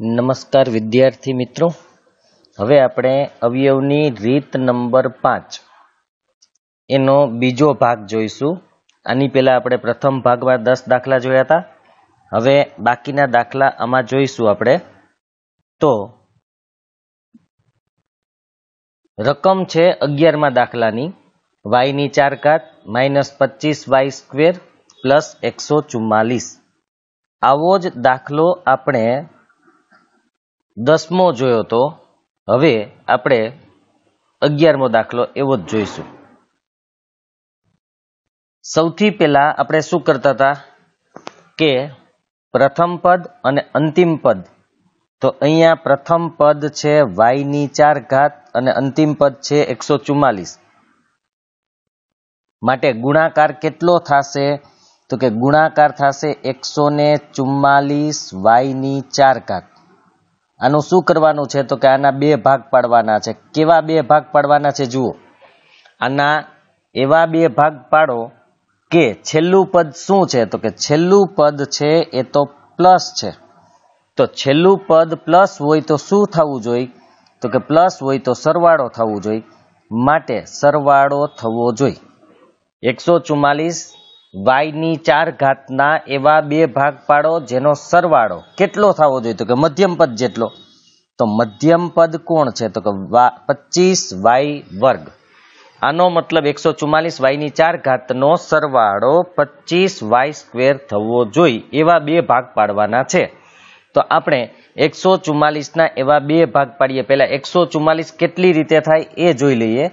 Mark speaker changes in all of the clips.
Speaker 1: નમસ્કાર વિદ્યાર્થી મિત્રો, હવે આપણે અવયવની રીત નંબર 5 એનો બીજો ભાગ જોઈશું. આની પહેલા આપણે પ્રથમ ભાગમાં 10 દાખલા જોયા હતા. હવે બાકીના દાખલા આમાં જોઈશું આપણે. તો રકમ છે 11મા દાખલાની y ની 4 ઘાત -25y² + 144. આવો જ દાખલો આપણે 10મો જોયો તો હવે આપણે 11મો દાખલો એવો જ જોઈશું. સૌથી પહેલા આપણે શું કરતા હતા કે પ્રથમ પદ અને અંતિમ પદ. તો અહીંયા પ્રથમ પદ છે y ની 4 ઘાત અને અંતિમ પદ છે 144. માટે ગુણાકાર કેટલો થશે? તો કે ગુણાકાર થશે 144 y ની 4 ઘાત. આનું શું કરવાનું છે? તો કે આના બે ભાગ પાડવાના છે. કેવા બે ભાગ પાડવાના છે? જુઓ, આના એવા બે ભાગ પાડો કે છેલ્લું પદ શું છે? તો કે છેલ્લું પદ છે એ તો પ્લસ છે. તો છેલ્લું પદ પ્લસ હોય તો શું થવું જોઈએ? તો કે પ્લસ હોય તો સરવાળો થવું જોઈએ. માટે સરવાળો થવો જોઈએ. 144 y ની 4 ઘાતના એવા બે ભાગ પાડો જેનો સરવાળો કેટલો થવો જોઈએ? તો કે મધ્યમ પદ જેટલો. તો મધ્યમ પદ કોણ છે? તો કે 25y². આનો મતલબ 144 y ની 4 ઘાતનો સરવાળો 25y² થવો જોઈએ. એવા બે ભાગ પાડવાના છે. તો આપણે 144ના એવા બે ભાગ પાડીએ. પહેલા 144 કેટલી રીતે થાય એ જોઈ લઈએ.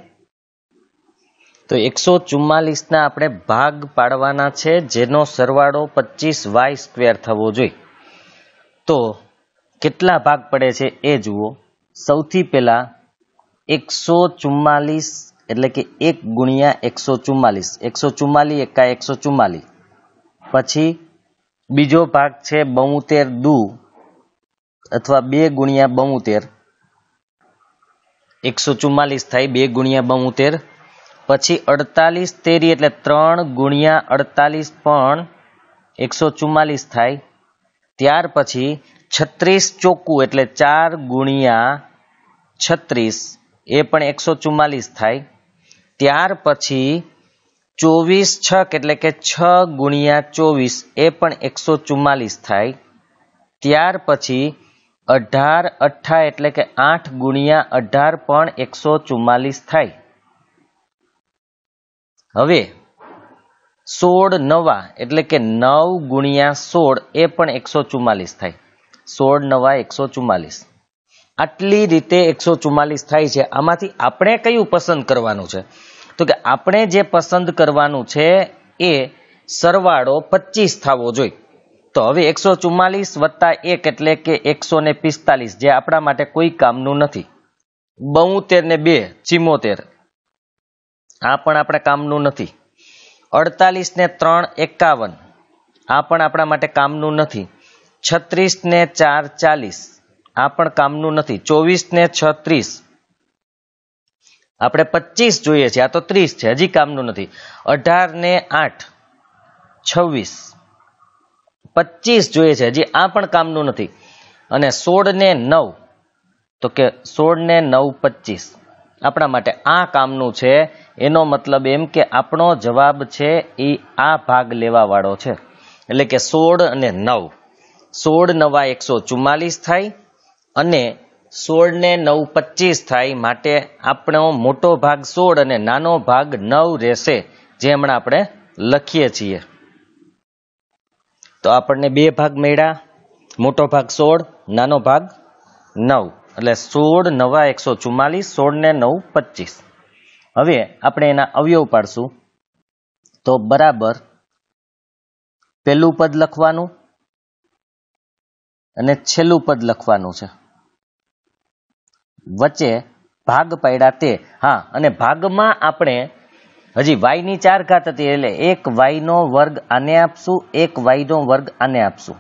Speaker 1: તો 144ના આપણે ભાગ પાડવાના છે જેનો સરવાળો 25y² થવો જોઈએ. તો કેટલા ભાગ પડે છે એ જુઓ. સૌથી પહેલા 144 એટલે કે 1 ગુણ્યા 144. 144 એકા 144. પછી બીજો ભાગ છે 72 દુ અથવા 2 ગુણ્યા 72. 144 થાય 2 ગુણ્યા 72. પછી 48 તેરી એટલે 3 ગુણ્યા 48 પણ 144 થાય. ત્યાર પછી 36 ચોખ્ખું એટલે 4 ગુણ્યા 36 એ પણ 144 થાય. ત્યાર પછી 24 છક એટલે કે 6 ગુણ્યા 24 એ પણ 144 થાય. ત્યાર પછી 18 અઠ્ઠા એટલે કે 8 ગુણ્યા 18 પણ 144 થાય. હવે 16 નવા એટલે કે 9 ગુણ્યા 16 એ પણ 144 થાય. 16 નવા 144. આટલી રીતે 144 થાય છે. આમાંથી આપણે કયું પસંદ કરવાનું છે? તો કે આપણે જે પસંદ કરવાનું છે એ સરવાળો 25 થવો જોઈએ. તો હવે 144 વત્તા 1 એટલે કે 145, જે આપણા માટે કોઈ કામનું નથી. 72 ને 2 74, આ પણ આપણે કામનું નથી. 48 ને 3 51, આ પણ આપણા માટે કામનું નથી. 36 ને 4 40, આ પણ કામનું નથી. 24 ને 6 30, આપણે 25 જોઈએ છે, આ તો 30 છે, હજી કામનું નથી. 18 ને 8 26, 25 જોઈએ છે, હજી આ પણ કામનું નથી. અને 16 ને 9, તો કે 16 ને 9 25, આપણા માટે આ કામનું છે. એનો મતલબ એમ કે આપણો જવાબ છે એ આ ભાગ લેવા વાળો છે. એટલે કે 16 અને 9, 16 નવા 144 થાય અને 16 ને 9 25 થાય. માટે આપણો મોટો ભાગ 16 અને નાનો ભાગ 9 રહેશે, જે હમણાં આપણે લખીએ છીએ. તો આપણને બે ભાગ મળ્યા. મોટો ભાગ 16, નાનો ભાગ 9. એટલે 16 નવા 144, 16 ને 9 25. હવે આપણે એના અવયવ પાડશું. તો બરાબર પહેલું પદ લખવાનું અને છેલ્લું પદ લખવાનું છે. વચ્ચે ભાગ પાડ્યા તે. હા, અને ભાગમાં આપણે હજી y ની 4 ઘાત હતી એટલે 1 y નો વર્ગ આને આપશું, 1 y નો વર્ગ આને આપશું.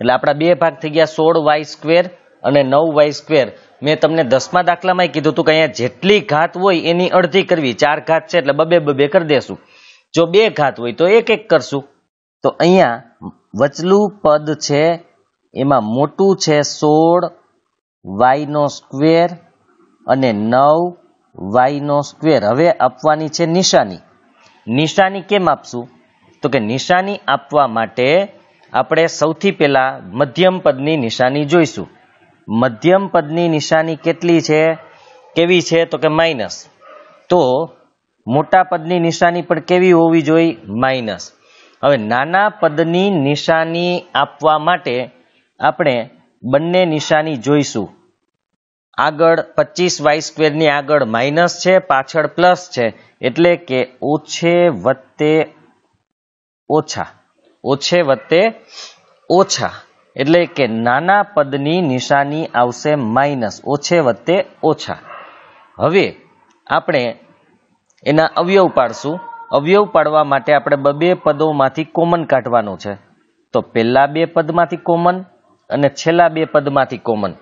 Speaker 1: એટલે આપણા બે ભાગ થઈ ગયા 16y² અને 9y². મેં તમને 10મા દાખલામાં કીધું હતું કે અહીંયા જેટલી ઘાત હોય એની અડધી કરવી. 4 ઘાત છે એટલે બબે કરી દેશું. જો 2 ઘાત હોય તો 1 1 કરશું. તો અહીંયા વચલું પદ છે એમાં મોટું છે 16 વાયનો સ્ક્વેર અને 9 વાયનો સ્ક્વેર. હવે આપવાની છે નિશાની. નિશાની કેમ આપશું? તો કે નિશાની આપવા માટે આપણે સૌથી પહેલા મધ્યમ પદની નિશાની જોઈશું. મધ્યમ પદની નિશાની કેટલી છે, કેવી છે? તો કે માઇનસ. તો મોટા પદની નિશાની પણ કેવી હોવી જોઈએ? માઇનસ. હવે નાના પદની નિશાની આપવા માટે આપણે બંને નિશાની જોઈશું. આગળ 25y² ની આગળ માઇનસ છે, પાછળ પ્લસ છે, એટલે કે ઓછે વત્તે ઓછા. ઓછે વત્તે ઓછા એટલે કે નાના પદની નિશાની આવશે માઇનસ, ઓછે વત્તે ઓછા. હવે આપણે એના અવયવ પાડશું. અવયવ પાડવા માટે આપણે બે પદોમાંથી કોમન કાઢવાનું છે. તો પહેલા બે પદમાંથી કોમન અને છેલ્લા બે પદમાંથી કોમન.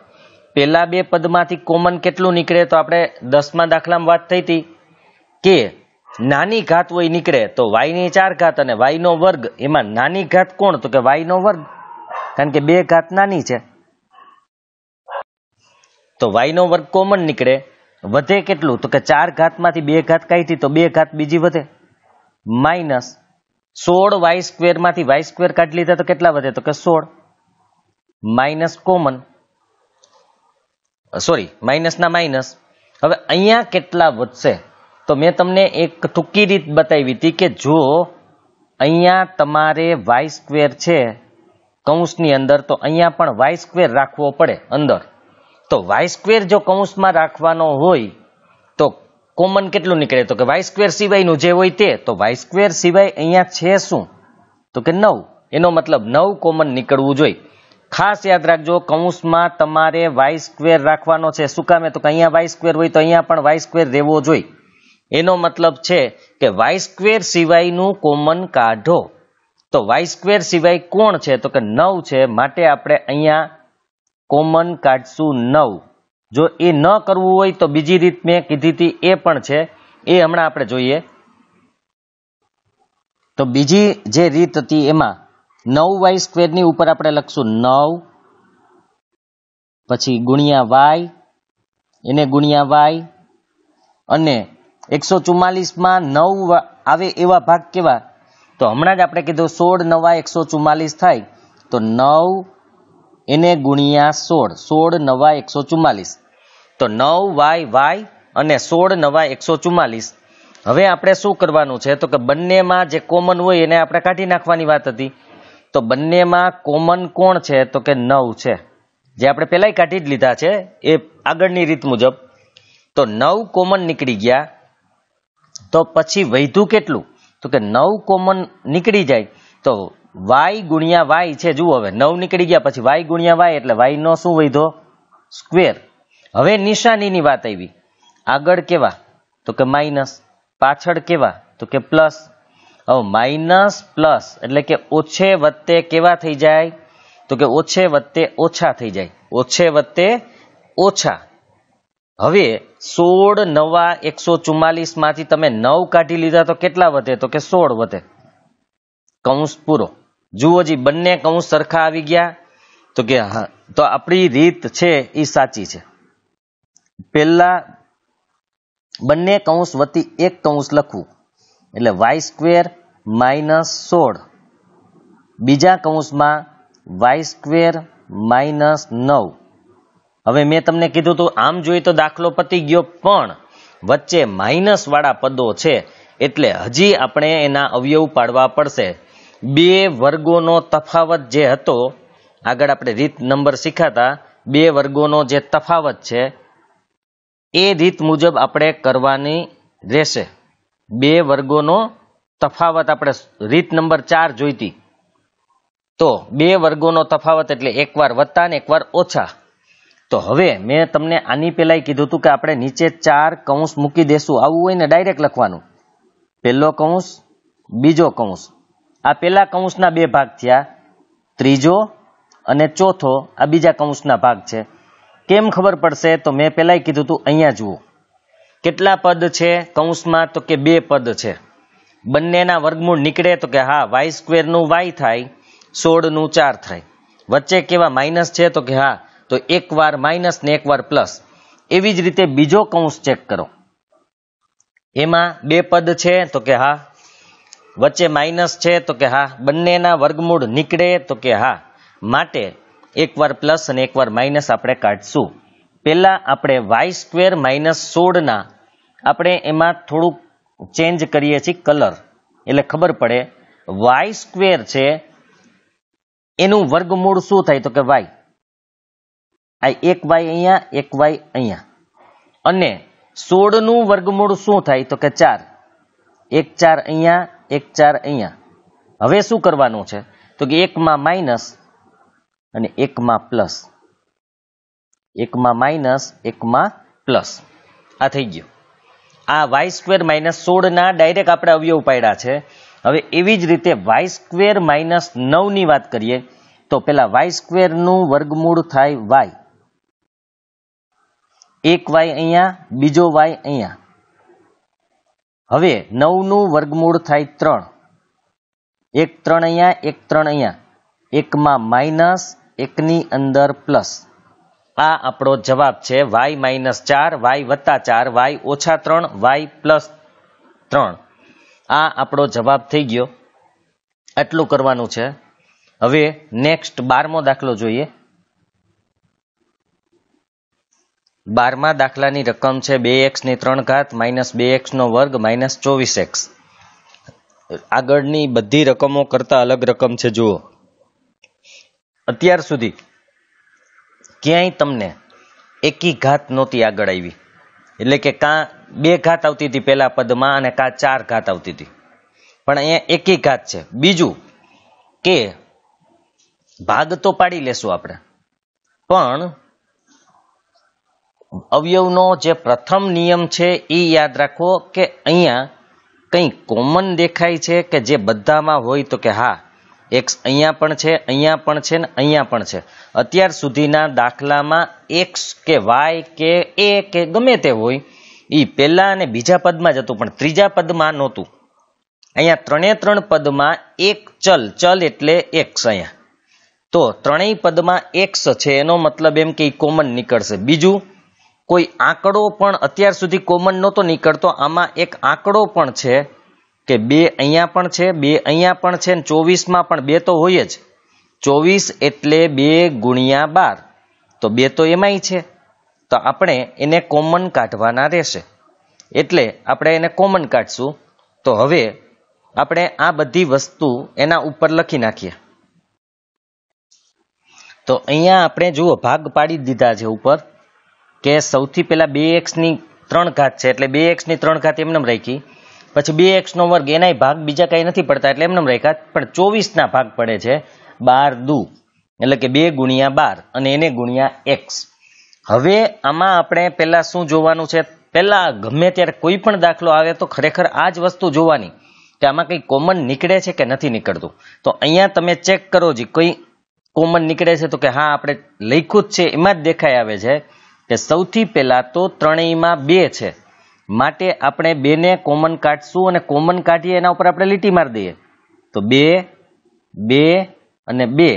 Speaker 1: પહેલા બે પદમાંથી કોમન કેટલું નીકળે? તો આપણે 10મા દાખલામાં વાત થઈ હતી કે નાની ઘાત હોય નીકળે તો y ની 4 ઘાત અને y નો વર્ગ. એમાં નાની ઘાત કોણ? તો કે y નો વર્ગ, કારણ કે બે ઘાત નાની છે. તો y નો વર્ગ કોમન નીકળે. વધે કેટલું? તો કે 4 ઘાતમાંથી 2 ઘાત કાઢી તો 2 ઘાત બીજી વધે, માઇનસ 16y² માંથી y² કાઢી લીધા તો કેટલા વધે? તો કે 16 માઇનસ કોમન, સોરી માઇનસ ના માઇનસ. હવે અહીંયા કેટલા વધશે? તો મેં તમને એક ટૂંકી રીત બતાવી હતી કે જો અહીંયા તમારે y² છે કૌંસની અંદર, તો અહીંયા પણ y² રાખવો પડે અંદર. તો y² જો કૌંસમાં રાખવાનો હોય તો કોમન કેટલું નીકળે? તો કે y² સિવાયનું જે હોય તે. તો y² સિવાય અહીંયા છે શું? તો કે 9. એનો મતલબ 9 કોમન નીકળવું જોઈએ. ખાસ યાદ રાખજો, કૌંસમાં તમારે y² રાખવાનો છે. શું કામે? તો કે અહીંયા y² હોય તો અહીંયા પણ y² રહેવો જોઈએ. એનો મતલબ છે કે y² સિવાયનું કોમન કાઢો. તો y² સિવાય કોણ છે? તો કે 9 છે. માટે આપણે અહીંયા કોમન કાઢશું 9. જો એ ન કરવું હોય તો બીજી રીત મેં કીધી હતી એ પણ છે, એ હમણાં આપણે જોઈએ. તો બીજી જે રીત હતી એમાં 9y² ની ઉપર આપણે લખશું 9, પછી ગુણ્યા y, એને ગુણ્યા y, અને 144માં 9 આવે એવા ભાગ કેવા? તો હમણાં જ આપણે કીધું 16 9 144 થાય. તો 9 એને ગુણ્યા 16, 16 9 144. તો 9y અને 16 9 144. હવે આપણે શું કરવાનું છે? તો કે બંનેમાં જે કોમન હોય એને આપણે કાઢી નાખવાની વાત હતી. તો બંનેમાં કોમન કોણ છે? તો કે 9 છે, જે આપણે પહેલાંય કાઢી જ લીધા છે એ આગળની રીત મુજબ. તો 9 કોમન નીકળી ગયા. તો પછી વધ્યું કેટલું? તો કે 9 કોમન નીકળી જાય તો y ગુણ્યા y છે. જુઓ હવે 9 નીકળી ગયા, પછી y ગુણ્યા y એટલે y નો શું વધ્યો? સ્ક્વેર. હવે નિશાનીની વાત આવી. આગળ કેવા? તો કે માઇનસ. પાછળ કેવા? તો કે પ્લસ. હવે માઇનસ પ્લસ એટલે કે ઓછે વત્તે કેવા થઈ જાય? તો કે ઓછે વત્તે ઓછા થઈ જાય. ઓછે વત્તે ઓછા. હવે 16 9 144 માંથી તમે 9 કાઢી લીધા તો કેટલા વધે? તો કે 16 વધે. કૌંસ પૂરો. જુઓ જી, બંને કૌંસ સરખા આવી ગયા. તો કે હા, તો આપણી રીત છે એ સાચી છે. પહેલા બંને કૌંસ વતી એક કૌંસ લખવું એટલે y² માઇનસ 16, બીજા કૌંસમાં y² માઇનસ 9. હવે મેં તમને કીધું હતું આમ જોઈએ તો દાખલો પતી ગયો, પણ વચ્ચે માઇનસ વાળા પદો છે એટલે હજી આપણે એના અવયવ પાડવા પડશે. બે વર્ગોનો તફાવત જે હતો, આગળ આપણે રીત નંબર શીખાતા, બે વર્ગોનો જે તફાવત છે એ રીત મુજબ આપણે કરવાની રહેશે. બે વર્ગોનો તફાવત આપણે રીત નંબર 4 જોઈતી. તો બે વર્ગોનો તફાવત એટલે એકવાર વત્તા ને એકવાર ઓછા. તો હવે મેં તમને આની પહેલાં કીધું હતું કે આપણે નીચે 4 કૌંસ મૂકી દેશું. આવું હોય ને ડાયરેક્ટ લખવાનું. પહેલો કૌંસ, બીજો કૌંસ. આ પહેલા કૌંસના બે ભાગ થયા, ત્રીજો અને ચોથો આ બીજા કૌંસના ભાગ છે. કેમ ખબર પડશે? તો મેં પહેલાં કીધું હતું, અહીંયા જુઓ કેટલા પદ છે કૌંસમાં? તો કે 2 પદ છે. બંનેના વર્ગમૂળ નીકળે તો કે હા, y² નું y થાય, 16 નું 4 થાય. વચ્ચે કેવા માઇનસ છે તો કે હા, તો એક વાર માઇનસ ને એક વાર પ્લસ. એવી જ રીતે બીજો કૌંસ ચેક કરો, એમાં બે પદ છે તો કે હા, વચ્ચે માઇનસ છે તો કે હા, બંનેના વર્ગમૂળ નીકળે તો કે હા, માટે એકવાર પ્લસ અને એકવાર માઇનસ આપણે કાઢશું. પહેલા આપણે y² માઇનસ 16 ના આપણે એમાં થોડુંક ચેન્જ કરીએ છીએ કલર, એટલે ખબર પડે. y² છે એનું વર્ગમૂળ શું થાય તો કે y. આ એક y અહીંયા, એક y અહીંયા. અને 16 નું વર્ગમૂળ શું થાય તો કે 4. એક 4 અહીંયા, એક 4 અહીંયા. હવે શું કરવાનું છે તો કે એકમાં માઇનસ અને એકમાં પ્લસ, એકમાં માઇનસ એકમાં પ્લસ. આ થઈ ગયું. આ y² માઇનસ 16 ના ડાયરેક્ટ આપણે અવયવ પાડ્યા છે. હવે એવી જ રીતે y² માઇનસ 9 ની વાત કરીએ તો પેલા y² નું વર્ગમૂળ થાય y. એક y અહીંયા, બીજો y અહીંયા. હવે 9 નું વર્ગમૂળ થાય 3. એક 3 અહીંયા, એક 3 અહીંયા. એકમાં માઇનસ, એકની અંદર પ્લસ. આ આપણો જવાબ છે y માઇનસ 4, y વત્તા 4, y ઓછા 3, y પ્લસ 3. આ આપણો જવાબ થઈ ગયો. આટલું કરવાનું છે. હવે નેક્સ્ટ 12મો દાખલો જોઈએ. 12મા દાખલાની રકમ છે 2x ની 3 ઘાત માઇનસ 2x નો વર્ગ માઇનસ 24x. આગળની બધી રકમો કરતા અલગ રકમ છે. જુઓ, અત્યાર સુધી ક્યાંય તમને એકી ઘાત નહોતી આગળ આવી, એટલે કે કાં 2 ઘાત આવતી હતી પહેલા પદમાં અને કાં 4 ઘાત આવતી હતી, પણ અહીંયા એકી ઘાત છે. બીજું કે ભાગ તો પાડી લેશું આપણે, પણ અવયવનો જે પ્રથમ નિયમ છે એ યાદ રાખો કે અહીંયા કંઈ કોમન દેખાય છે કે જે બધામાં હોય તો કે હા, x અહીંયા પણ છે, અહીંયા પણ છે ને અહીંયા પણ છે. અત્યાર સુધીના દાખલામાં x કે y કે a કે ગમે તે હોય એ પહેલા અને બીજા પદમાં જ હતું, પણ ત્રીજા પદમાં નહોતું. અહીંયા 3 પદમાં એક ચલ એટલે x. અહીંયા તો ત્રણેય પદમાં x છે, એનો મતલબ એમ કે કોમન નીકળશે. બીજું કોઈ આંકડો પણ અત્યાર સુધી કોમન નહોતો નીકળતો, આમાં એક આંકડો પણ છે કે 2 અહીંયા પણ છે, 2 અહીંયા પણ છે, ને 24માં પણ 2 તો હોય જ. 24 એટલે 2 ગુણ્યા 12, તો 2 તો એમાંય છે, તો આપણે એને કોમન કાઢવાના રહેશે. એટલે આપણે એને કોમન કાઢશું. તો હવે આપણે આ બધી વસ્તુ એના ઉપર લખી નાખીએ. તો અહીંયા આપણે જુઓ ભાગ પાડી દીધા છે ઉપર, કે સૌથી પહેલા 2x ની 3 ઘાત છે એટલે 2x ની 3 ઘાત એમનેમ રાખી, પછી 2x નો વર્ગ એનાય ભાગ બીજા કઈ નથી પડતા એટલે એમનેમ રાખ્યા, પણ 24 ના ભાગ પડે છે 12 દુ, એટલે કે 2 ગુણ્યા 12 અને એને ગુણ્યા x. હવે આમાં આપણે પહેલા શું જોવાનું છે, પહેલા ગમે ત્યારે કોઈ પણ દાખલો આવે તો ખરેખર આ જ વસ્તુ જોવાની કે આમાં કઈ કોમન નીકળે છે કે નથી નીકળતું. તો અહીંયા તમે ચેક કરો જી કોઈ કોમન નીકળે છે તો કે હા, આપણે લખ્યું જ છે એમાં જ દેખાઈ આવે છે કે સૌથી પહેલા તો ત્રણેયમાં 2 છે, માટે આપણે 2 ને કોમન કાઢશું અને કોમન કાઢીએ એના ઉપર આપણે લીટી મારી દઈએ તો 2, 2 અને 2,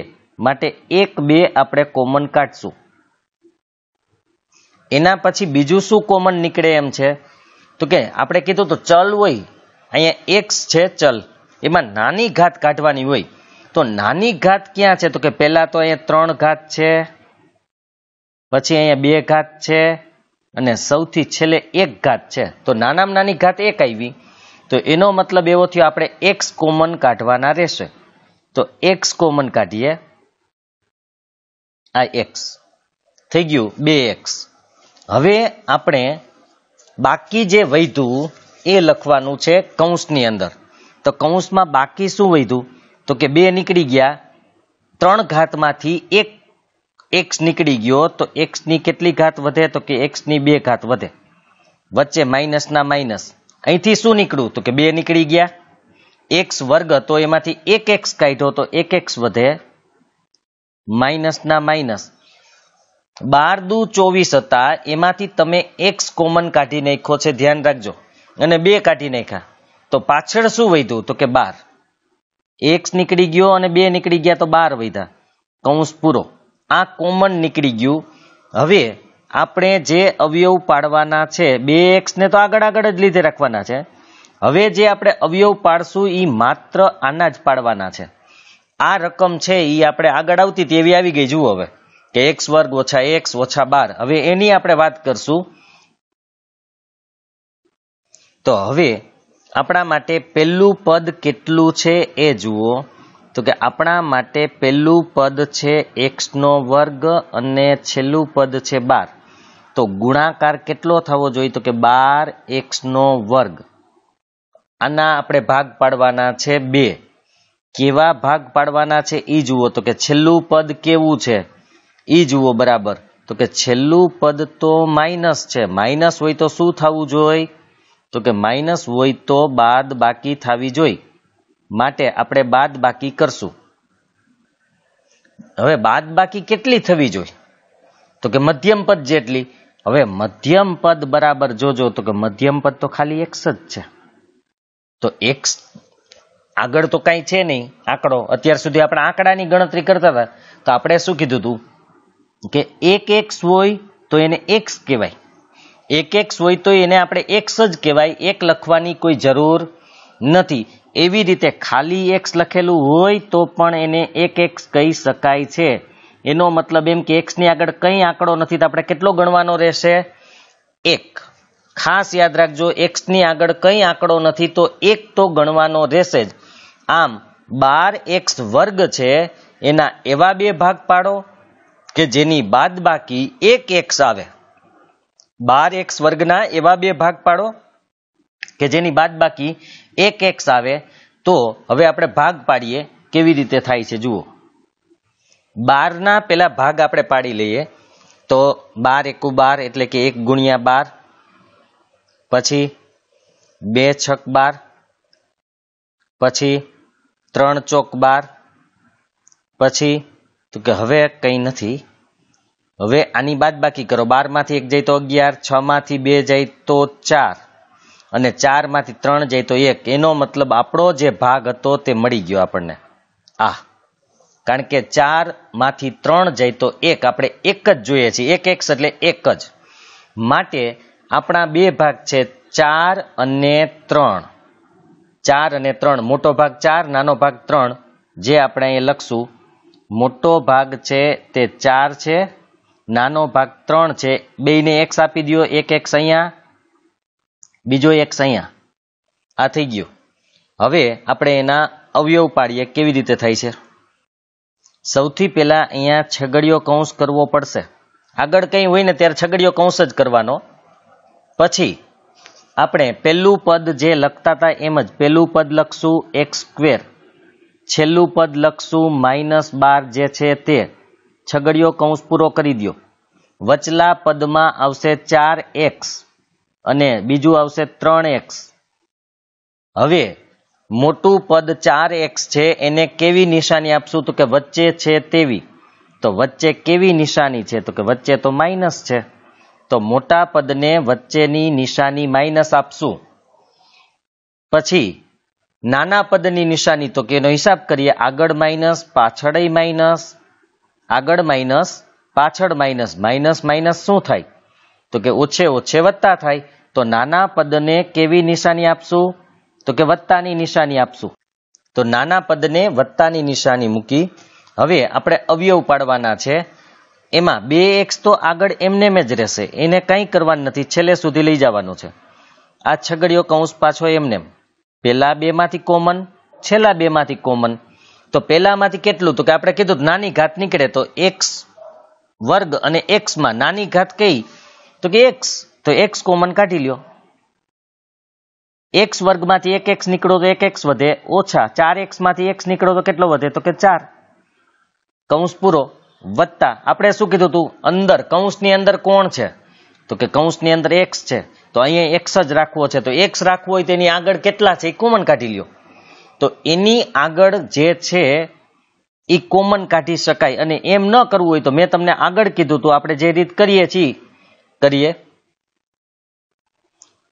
Speaker 1: માટે 1, 2 આપણે કોમન કાઢશું. એના પછી બીજું શું કોમન નીકળે એમ છે તો કે આપણે કીધું તો ચલ હોય, અહીંયા x છે ચલ, એમાં નાની ઘાત કાઢવાની હોય. તો નાની ઘાત ક્યાં છે તો કે પહેલા તો અહીંયા 3 ઘાત છે, પછી અહીંયા 2 ઘાત છે અને સૌથી છેલ્લે 1 ઘાત છે. તો નાનામાં નાની ઘાત 1 આવી, તો એનો મતલબ એવો થયો આપણે x કોમન કાઢવાના રહેશે. તો x કોમન કાઢીએ, આ x થઈ ગયું 2x. હવે આપણે બાકી જે વધ્યું એ લખવાનું છે કૌંસની અંદર. તો કૌંસમાં બાકી શું વધ્યું તો કે 2 નીકળી ગયા, 3 ઘાતમાંથી 1 x નીકળી ગયો, તો x ની કેટલી ઘાત વધે તો કે x ની 2 ઘાત વધે, વચ્ચે માઇનસ ના માઇનસ. અહીંથી શું નીકળ્યું તો કે 2 નીકળી ગયા, x વર્ગ તો એમાંથી 1x કાઢ્યો તો 1x વધે, માઇનસ ના માઇનસ. 12 દુ 24 હતા, એમાંથી તમે x કોમન કાઢી નાખ્યો છે, ધ્યાન રાખજો, અને 2 કાઢી નાખ્યા, તો પાછળ શું વધ્યું તો કે 12. x નીકળી ગયો અને 2 નીકળી ગયા તો 12 વધ્યા. કૌંસ પૂરો. આ કોમન નીકળી ગયું. હવે આપણે જે અવયવ પાડવાના છે 2x ને તો આગળ આગળ જ લીધે રાખવાના છે. હવે જે આપણે અવયવ પાડશું એ માત્ર આના જ પાડવાના છે. આ રકમ છે એ આપણે આગળ આવતી હતી એવી આવી ગઈ. જુઓ હવે કે x વર્ગ ઓછા x ઓછા 12. હવે એની આપણે વાત કરશું. તો હવે આપણા માટે પહેલું પદ કેટલું છે એ જુઓ. તો કે આપણા માટે પહેલું પદ છે x નો વર્ગ અને છેલ્લું પદ છે 12. તો ગુણાકાર કેટલો થવો જોઈએ? તો કે 12x નો વર્ગ. આના આપણે ભાગ પાડવાના છે 2. કેવા ભાગ પાડવાના છે ઈ જુઓ. તો કે છેલ્લું પદ કેવું છે ઈ જુઓ બરાબર. તો કે છેલ્લું પદ તો માઇનસ છે. માઇનસ હોય તો શું થવું જોઈએ? તો કે માઇનસ હોય તો બાદ બાકી થવી જોઈએ. માટે આપણે બાદ બાકી કરશું. હવે બાદ બાકી કેટલી થવી જોઈએ? તો કે મધ્યમ પદ જેટલી. હવે મધ્યમ પદ બરાબર જોજો. તો કે મધ્યમ પદ તો ખાલી x જ છે. તો x આગળ તો કઈ છે નહીં આંકડો. અત્યાર સુધી આપણે આંકડાની ગણતરી કરતા હતા તો આપણે શું કીધું હતું કે 1x હોય તો એને x કહેવાય. 1x હોય તો એને આપણે x જ કહેવાય. 1 લખવાની કોઈ જરૂર નથી. એવી રીતે ખાલી x લખેલું હોય તો પણ એને 1x કહી શકાય છે. એનો મતલબ એમ કે x ની આગળ કઈ આંકડો નથી તો આપણે કેટલો ગણવાનો રહેશે? 1. ખાસ યાદ રાખજો, x ની આગળ કઈ આંકડો નથી તો 1 તો ગણવાનો રહેશે જ. આમ 12x વર્ગ છે એના એવા 2 ભાગ પાડો કે જેની બાદબાકી 1x આવે. 12x વર્ગના એવા 2 ભાગ પાડો કે જેની બાદબાકી 1x આવે. તો હવે આપણે ભાગ પાડીએ. કેવી રીતે થાય છે જુઓ. 12 ના પેલા ભાગ આપણે પાડી લઈએ. તો 12 એકુ 12 એટલે કે 1 ગુણ્યા 12, પછી 2 છક 12, પછી 3 ચોક 12, પછી તો કે હવે કઈ નથી. હવે આની બાદબાકી કરો. 12 માંથી 1 જાય તો 11, 6 માંથી 2 જાય તો 4 અને 4 માંથી 3 જાય તો 1. એનો મતલબ આપણો જે ભાગ હતો તે મળી ગયો આપણને. કારણ કે 4 માંથી 3 જાય તો 1. આપણે 1 જ જોઈએ છીએ. 1x એટલે 1 જ. માટે આપણા 2 ભાગ છે 4 અને 3. 4 અને 3. મોટો ભાગ 4, નાનો ભાગ 3. જે આપણે અહીં લખશું. મોટો ભાગ છે તે 4 છે, નાનો ભાગ 3 છે. બેયને x આપી દો. 1x અહીંયા, બીજો x અહીંયા. આ થઈ ગયો. હવે આપણે એના અવયવ પાડીએ. કેવી રીતે થાય છે? સૌથી પહેલા અહીંયા છગડીયો કૌંસ કરવો પડશે. આગળ કંઈ હોય ને ત્યારે છગડીયો કૌંસ જ કરવાનો. પછી આપણે પહેલું પદ જે લખતા હતા એમ જ પહેલું પદ લખશું x². છેલ્લું પદ લખશું -12 જે છે તે. છગડીયો કૌંસ પૂરો કરી દો. વચલા પદમાં આવશે 4x અને બીજું આવશે 3x. હવે મોટું પદ 4x છે એને કેવી નિશાની આપશું? તો કે વચ્ચે છે તેવી. તો વચ્ચે કેવી નિશાની છે? તો કે વચ્ચે તો માઇનસ છે. તો મોટા પદને વચ્ચેની નિશાની માઇનસ આપશું. પછી નાના પદની નિશાની તો કે એનો હિસાબ કરીએ. આગળ માઇનસ, પાછળય માઇનસ, આગળ માઇનસ, પાછળ માઇનસ. માઇનસ માઇનસ શું થાય? તો કે ઓછે ઓછે વત્તા થાય. તો નાના પદને કેવી નિશાની આપશું? તો કે વત્તાની નિશાની આપશું. તો નાના પદને વત્તાની નિશાની મૂકી. હવે આપણે અવયવ પાડવાના છે. એમાં 2x તો આગળ એમનેમ જ રહેશે. એને કંઈ કરવાનું નથી. છેલ્લે સુધી લઈ જવાનું છે. આ છગડીયો કૌંસ પાછો એમનેમ. પેલા 2 માંથી કોમન, છેલ્લા 2 માંથી કોમન. તો પેલામાંથી કેટલું? તો કે આપણે કીધું નાની ઘાત નીકળે તો x વર્ગ અને x માં નાની ઘાત કઈ? તો કે x. તો x કોમન કાઢી લ્યો. x વર્ગમાંથી 1x નીકળો તો 1x વધે, ઓછા 4x માંથી x નીકળો તો કેટલો વધે? તો કે 4. કૌંસ પૂરો. વત્તા આપણે શું કીધું હતું? અંદર કૌંસની અંદર કોણ છે? તો કે કૌંસની અંદર x છે. તો અહીંયા x જ રાખવો છે. તો x રાખવો હોય તેની આગળ કેટલા છે એ કોમન કાઢી લ્યો. તો એની આગળ જે છે એ કોમન કાઢી શકાય. અને એમ ન કરવું હોય તો મેં તમને આગળ કીધું હતું આપણે જે રીત કરીએ છીએ કરીએ.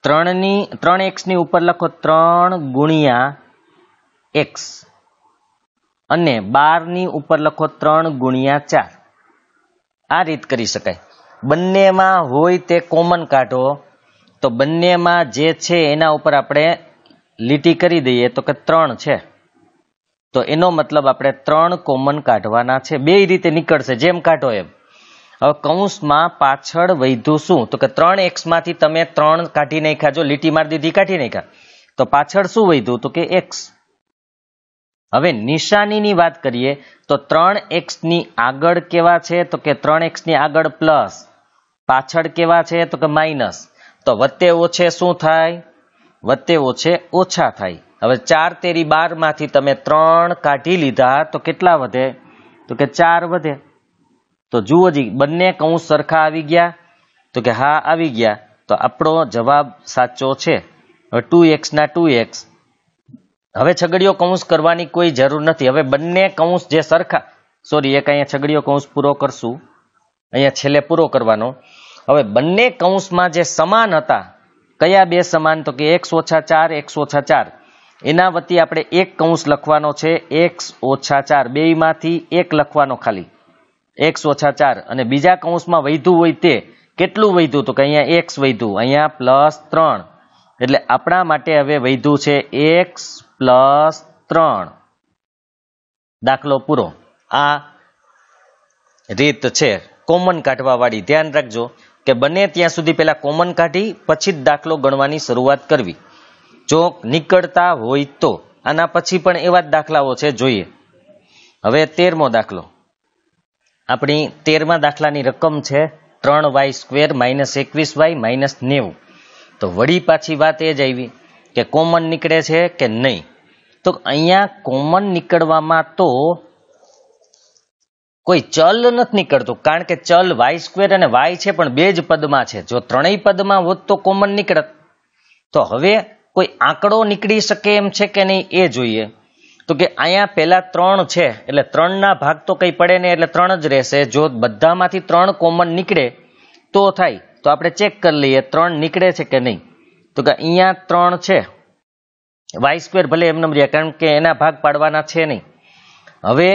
Speaker 1: 3x ની ઉપર લખો 3 ગુણ્યા x. અને 12 ની ઉપર લખો 3 ગુણ્યા 4. આ રીત કરી શકાય. બંનેમાં હોય તે કોમન કાઢો, તો બંનેમાં જે છે એના ઉપર આપણે લીટી કરી દઈએ તો કે 3 છે, તો એનો મતલબ આપણે 3 કોમન કાઢવાના છે. બે રીતે નીકળશે, જેમ કાઢો એમ. હવે કૌંસમાં પાછળ વધ્યું શું? તો કે 3x માંથી તમે 3 કાઢી નાખ્યા, જો લીટી મારી દીધી કાઢી નાખ્યા, તો પાછળ શું વધ્યું? તો કે x. હવે નિશાનીની વાત કરીએ તો 3x ની આગળ કેવા છે? તો કે 3x ની આગળ પ્લસ, પાછળ કેવા છે? તો કે માઇનસ. તો વત્તે ઓછે શું થાય? વત્તે ઓછે ઓછા થાય. હવે 4 તેરી 12 માંથી તમે 3 કાઢી લીધા તો કેટલા વધે? તો કે 4 વધે. તો જુઓ જી, બંને કૌંસ સરખા આવી ગયા? તો કે હા આવી ગયા. તો આપણો જવાબ સાચો છે. હવે 2x ના 2x. હવે છગડીયો કૌંસ કરવાની કોઈ જરૂર નથી. હવે બંને કૌંસ જે સરખા, સોરી, એક અહીંયા છગડીયો કૌંસ પૂરો કરશું, અહીંયા છેલ્લે પૂરો કરવાનો. હવે બંને કૌંસમાં જે સમાન હતા, કયા બે સમાન? તો કે x ઓછા 4, x ઓછા 4. એના વતી આપણે એક કૌંસ લખવાનો છે, x ઓછા 4. બેયમાંથી એક લખવાનો ખાલી, x ઓછા 4. અને બીજા કૌંસમાં વધ્યું હોય તે કેટલું વધ્યું? તો કે અહીંયા x વધ્યું, અહીંયા +3. એટલે આપણા માટે હવે વધ્યું છે x +3. દાખલો પૂરો. આ રીત છે કોમન કાઢવા વાળી. ધ્યાન રાખજો કે બને ત્યાં સુધી પહેલા કોમન કાઢી પછી જ દાખલો ગણવાની શરૂઆત કરવી, જો નીકળતા હોય તો. આના પછી પણ એવા જ દાખલાઓ છે, જોઈએ. હવે 13મો દાખલો. આપણી 13મા દાખલાની રકમ છે 3y² - 21y - 90. તો વળી પાછી વાત એ જ આવી કે કોમન નીકળે છે કે નહીં. તો અહીંયા કોમન નીકળવામાં તો કોઈ ચલ નથી નીકળતું, કારણ કે ચલ y² અને y છે, પણ બે જ પદમાં છે. જો ત્રણેય પદમાં હોત તો કોમન નીકળત. તો હવે કોઈ આંકડો નીકળી શકે એમ છે કે નહીં એ જોઈએ. તો કે અહીંયા પહેલા 3 છે, એટલે 3 ના ભાગ તો કઈ પડે નહીં, એટલે 3 જ રહેશે. જો બધામાંથી 3 કોમન નીકળે તો થાય. તો આપણે ચેક કરી લઈએ 3 નીકળે છે કે નહીં. તો કે અહીંયા 3 છે, y² ભલે એમ નંબર, કારણ કે એના ભાગ પાડવાના છે નહીં. હવે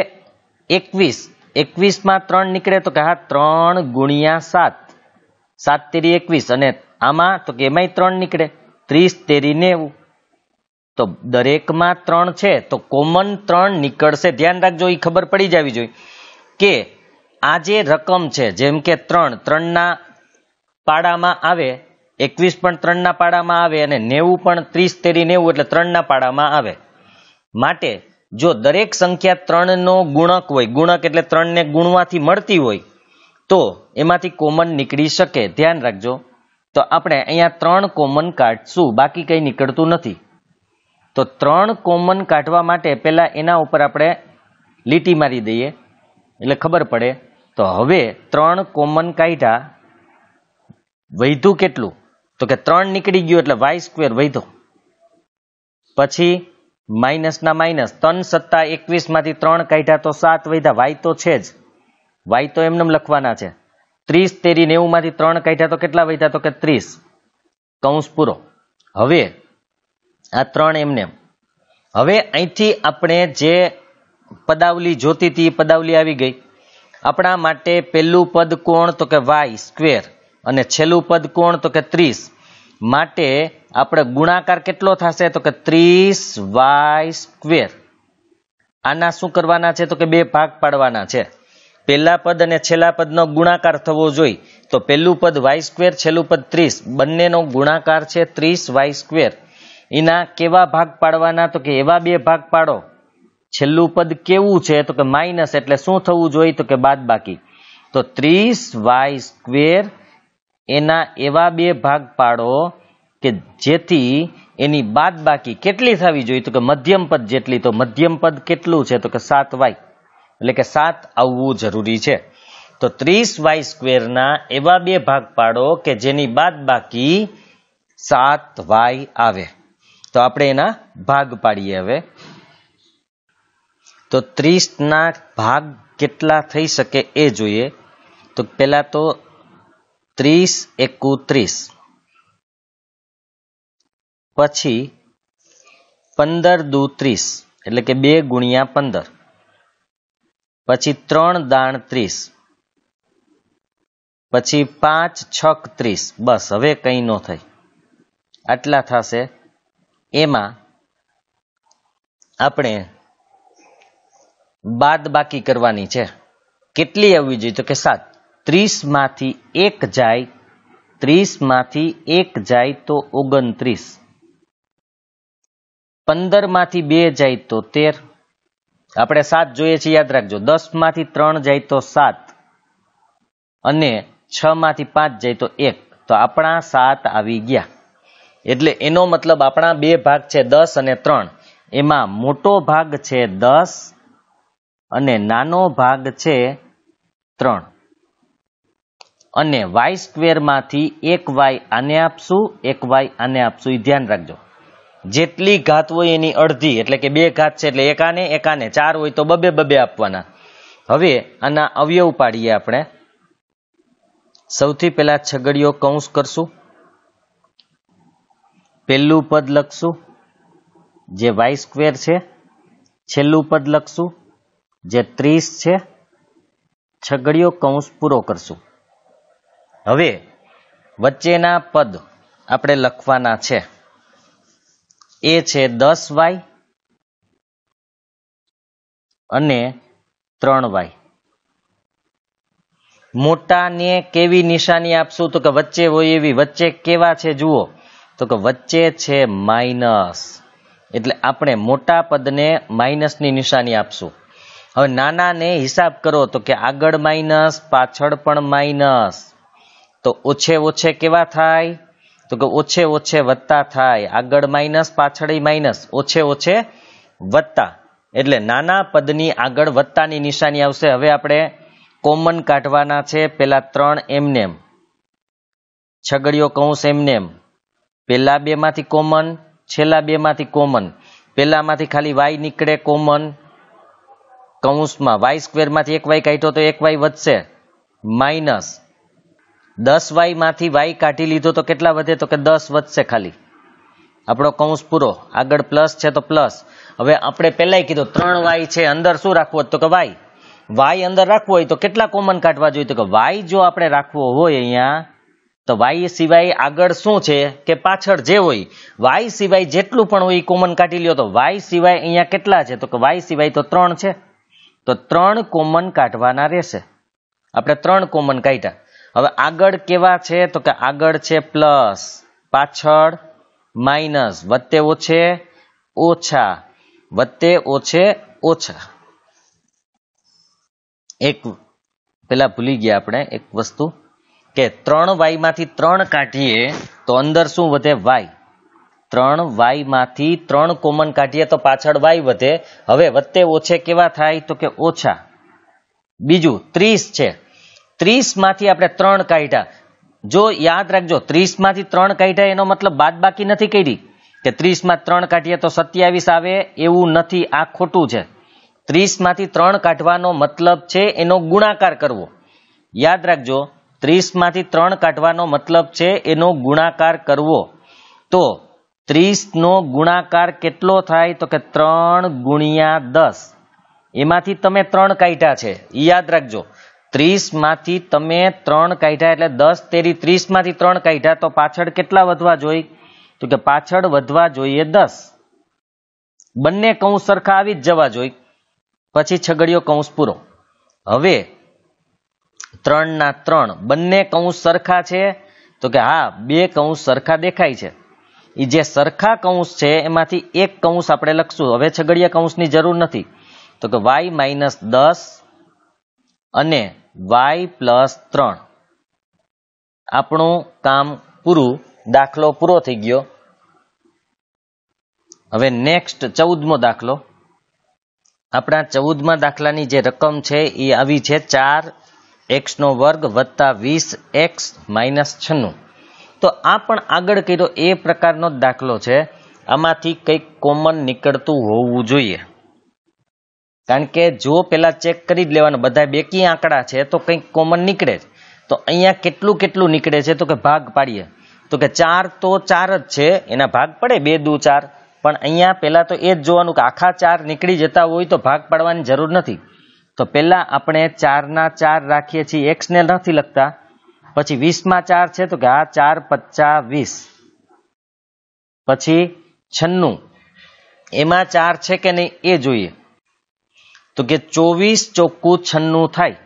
Speaker 1: 21 માં 3 નીકળે તો કે હા 3 ગુણ્યા 7, 7 તેરી 21. અને આમાં તો કે એમાંય 3 નીકળે, 30 તેરી 90. તો દરેકમાં 3 છે, તો કોમન 3 નીકળશે. ધ્યાન રાખજો, એ ખબર પડી જવી જોઈએ કે આ જે રકમ છે, જેમ કે 3 ના પાડામાં આવે, 21 પણ 3 ના પાડામાં આવે, અને 90 પણ 30 તેરી 90, એટલે 3 ના પાડામાં આવે. માટે જો દરેક સંખ્યા 3 નો ગુણક હોય, ગુણક એટલે 3 ને ગુણવાથી મળતી હોય, તો એમાંથી કોમન નીકળી શકે. ધ્યાન રાખજો. તો આપણે અહીંયા 3 કોમન કાઢશું, બાકી કઈ નીકળતું નથી. તો 3 કોમન કાઢવા માટે પહેલા એના ઉપર આપણે લીટી મારી દઈએ એટલે ખબર પડે. તો હવે 3 કોમન કાઢ્યા, વધ્યું કેટલું? તો કે 3 નીકળી ગયું એટલે y² વધ્યો. પછી માઇનસ ના માઇનસ, 3 સત્તા 21 માંથી 3 કાઢ્યા તો 7 વધ્યા. y તો છે જ, y તો એમને લખવાના છે. 30 તેરી 90 માંથી 3 કાઢ્યા તો કેટલા વધ્યા? તો કે 30. કૌંસ પૂરો. હવે આ 3 એમને. હવે અહીંથી આપણે જે પદાવલી જોતી હતી એ પદાવલી આવી ગઈ. આપણા માટે પહેલું પદ કોણ? તો કે y². અને છેલ્લું પદ કોણ? તો કે 30. માટે આપણે ગુણાકાર કેટલો થશે? તો કે 30y². આના શું કરવાના છે? તો કે બે ભાગ પાડવાના છે. પહેલા પદ અને છેલ્લા પદનો ગુણાકાર થવો જોઈએ. તો પહેલું પદ y², છેલ્લું પદ 30, બંનેનો ગુણાકાર છે 30y². એના કેવા ભાગ પાડવાના? તો કે એવા બે ભાગ પાડો. છેલ્લું પદ કેવું છે? તો કે માઇનસ, એટલે શું થવું જોઈએ? તો કે બાદ બાકી. તો 30y², એના એવા બે ભાગ પાડો કે જેથી એની બાદ બાકી કેટલી થવી જોઈએ? તો કે મધ્યમ પદ જેટલી. તો મધ્યમ પદ કેટલું છે? તો કે 7y, એટલે કે 7 આવવું જરૂરી છે. તો 30y² ના એવા બે ભાગ પાડો કે જેની બાદ બાકી 7y આવે. તો આપણે એના ભાગ પાડીએ. હવે તો 30 ના ભાગ કેટલા થઈ શકે એ જોઈએ. તો પેલા તો 30 એકુ 30, પછી 15 દુ 30, એટલે કે 2 ગુણ્યા 15. પછી 3 દાણ 30, પછી 5 છક 30. બસ હવે કંઈ ન થાય, આટલા થશે. એમાં આપણે બાદ બાકી કરવાની છે. કેટલી આવવી જોઈએ? તો કે 7. 30 માંથી 1 જાય, 30 માંથી 1 જાય તો 29. 15 માંથી 2 જાય તો 13. આપણે 7 જોઈએ છે, યાદ રાખજો. 10 માંથી 3 જાય તો 7 અને 6 માંથી 5 જાય તો 1. તો આપણા 7 આવી ગયા. એટલે એનો મતલબ આપણા બે ભાગ છે 10 અને 3. એમાં મોટો ભાગ છે 10 અને નાનો ભાગ છે 3. અને y² માંથી 1y આને આપશું, 1y આને આપશું. એ ધ્યાન રાખજો. જેટલી ઘાત હોય એની અડધી, એટલે કે 2 ઘાત છે એટલે એક આને 4 હોય તો બબે આપવાના. હવે આના અવયવ પાડીએ આપણે. સૌથી પહેલા છગડીયો કૌંસ કરશું. પહેલું પદ લખશું જે y² છે, છેલ્લું પદ લખશું જે 30 છે. છગડીયો કૌંસ પૂરો કરશું. હવે વચ્ચેના પદ આપણે લખવાના છે. એ છે 10y અને 3y. મોટાને કેવી નિશાની આપશું? તો કે વચ્ચે હોય એવી. વચ્ચે કેવા છે જુઓ, તો કે વચ્ચે છે માઇનસ, એટલે આપણે મોટા પદને માઇનસની નિશાની આપશું. હવે નાનાને હિસાબ કરો તો કે આગળ માઇનસ, પાછળ પણ માઇનસ. તો ઓછે ઓછે કેવા થાય? તો કે ઓછે ઓછે વત્તા થાય. આગળ માઇનસ, પાછળ માઇનસ, ઓછે ઓછે વત્તા. એટલે નાના પદની આગળ વત્તાની નિશાની આવશે. હવે આપણે કોમન કાઢવાના છે. પેલા 3 એમનેમ, છગડીયો કૌંસ એમનેમ. પેલા 2 માંથી કોમન, છેલ્લા 2 માંથી કોમન. પેલામાંથી ખાલી y નીકળે કોમન. કૌંસમાં y² માંથી 1y કાઢ્યો તો 1y વધશે, માઇનસ 10y માંથી y કાઢી લીધો તો કેટલા વધે? તો કે 10 વધશે ખાલી. આપણો કૌંસ પૂરો. આગળ પ્લસ છે તો પ્લસ. હવે આપણે પહેલાય કીધું 3y છે, અંદર શું રાખવું? તો કે y અંદર રાખવું હોય તો કેટલા કોમન કાઢવા જોઈએ? તો કે y જો આપણે રાખવો હોય અહીંયા, તો y સિવાય આગળ શું છે કે પાછળ જે હોય y સિવાય જેટલું પણ હોય કોમન કાઢી લ્યો. તો y સિવાય અહીંયા કેટલા છે? તો કે y સિવાય તો 3 છે. તો 3 કોમન કાઢવાના રહેશે. આપણે 3 કોમન કાઢ્યા. હવે આગળ કેવા છે? તો કે આગળ છે પ્લસ, પાછળ માઇનસ, વત્તે ઓછે ઓછા, વત્તે ઓછે ઓછા. એક પેલા ભૂલી ગયા આપણે એક વસ્તુ, કે 3y માંથી 3 કાઢીએ તો અંદર શું વધે? y. 3y માંથી 3 કોમન કાઢીએ તો પાછળ y વધે. હવે વત્તે ઓછે કેવા થાય? તો કે ઓછા. બીજું 30 છે, 30 માંથી આપણે 3 કાઢ્યા. જો યાદ રાખજો, 30 માંથી 3 કાઢ્યા એનો મતલબ બાદ બાકી નથી કરી કે 30 માં 3 કાઢીએ તો 27 આવે, એવું નથી. આ ખોટું છે. 30 માંથી 3 કાઢવાનો મતલબ છે એનો ગુણાકાર કરવો. યાદ રાખજો, 30 માંથી 3 કાઢવાનો મતલબ છે એનો ગુણાકાર કરવો. તો 30 નો ગુણાકાર કેટલો થાય? તો કે 3 ગુણ્યા 10. એમાંથી તમે 3 કાઢ્યા છે, યાદ રાખજો. 30 માંથી તમે 3 કાઢ્યા એટલે 10 તેરી 30 માંથી 3 કાઢ્યા તો પાછળ કેટલા વધવા જોઈએ? તો કે પાછળ વધવા જોઈએ 10. બંને કૌંસ સરખા આવી જ જવા જોઈએ. પછી છગડીયો કૌંસ પૂરો. હવે 3 ના 3 બંને કૌંસ સરખા છે? તો કે હા, 2 કૌંસ સરખા દેખાય છે. એ જે સરખા કૌંસ છે એમાંથી એક કૌંસ આપણે લખશું. હવે છગડીયા કૌંસની જરૂર નથી. તો કે y માઇનસ 10 અને y પ્લસ 3. આપણું કામ પૂરું. દાખલો પૂરો થઈ ગયો. હવે નેક્સ્ટ 14મો દાખલો. આપણા 14મા દાખલાની જે રકમ છે એ આવી છે 4x² વત્તા 20x માઇનસ 96. તો આ પણ આગળ કર્યો એ પ્રકારનો જ દાખલો છે. આમાંથી કંઈક કોમન નીકળતું હોવું જોઈએ, કારણ કે જો પેલા ચેક કરી જ લેવાના બધા બેકી આંકડા છે તો કંઈક કોમન નીકળે જ. તો અહીંયા કેટલું નીકળે છે? તો કે ભાગ પાડીએ. તો કે 4 તો 4 જ છે, એના ભાગ પડે 2 દુ 4. પણ અહીંયા પેલા તો એ જ જોવાનું કે આખા 4 નીકળી જતા હોય તો ભાગ પાડવાની જરૂર નથી. તો પહેલા આપણે 4 ના 4 રાખીએ છીએ, x ને નથી લખતા. પછી 20 માં 4 છે તો કે આ 4 પચ્ચા 20. પછી 96 એમાં 4 છે કે નહીં એ જોઈએ, તો કે 24 ચોખ્ખું 96 થાય,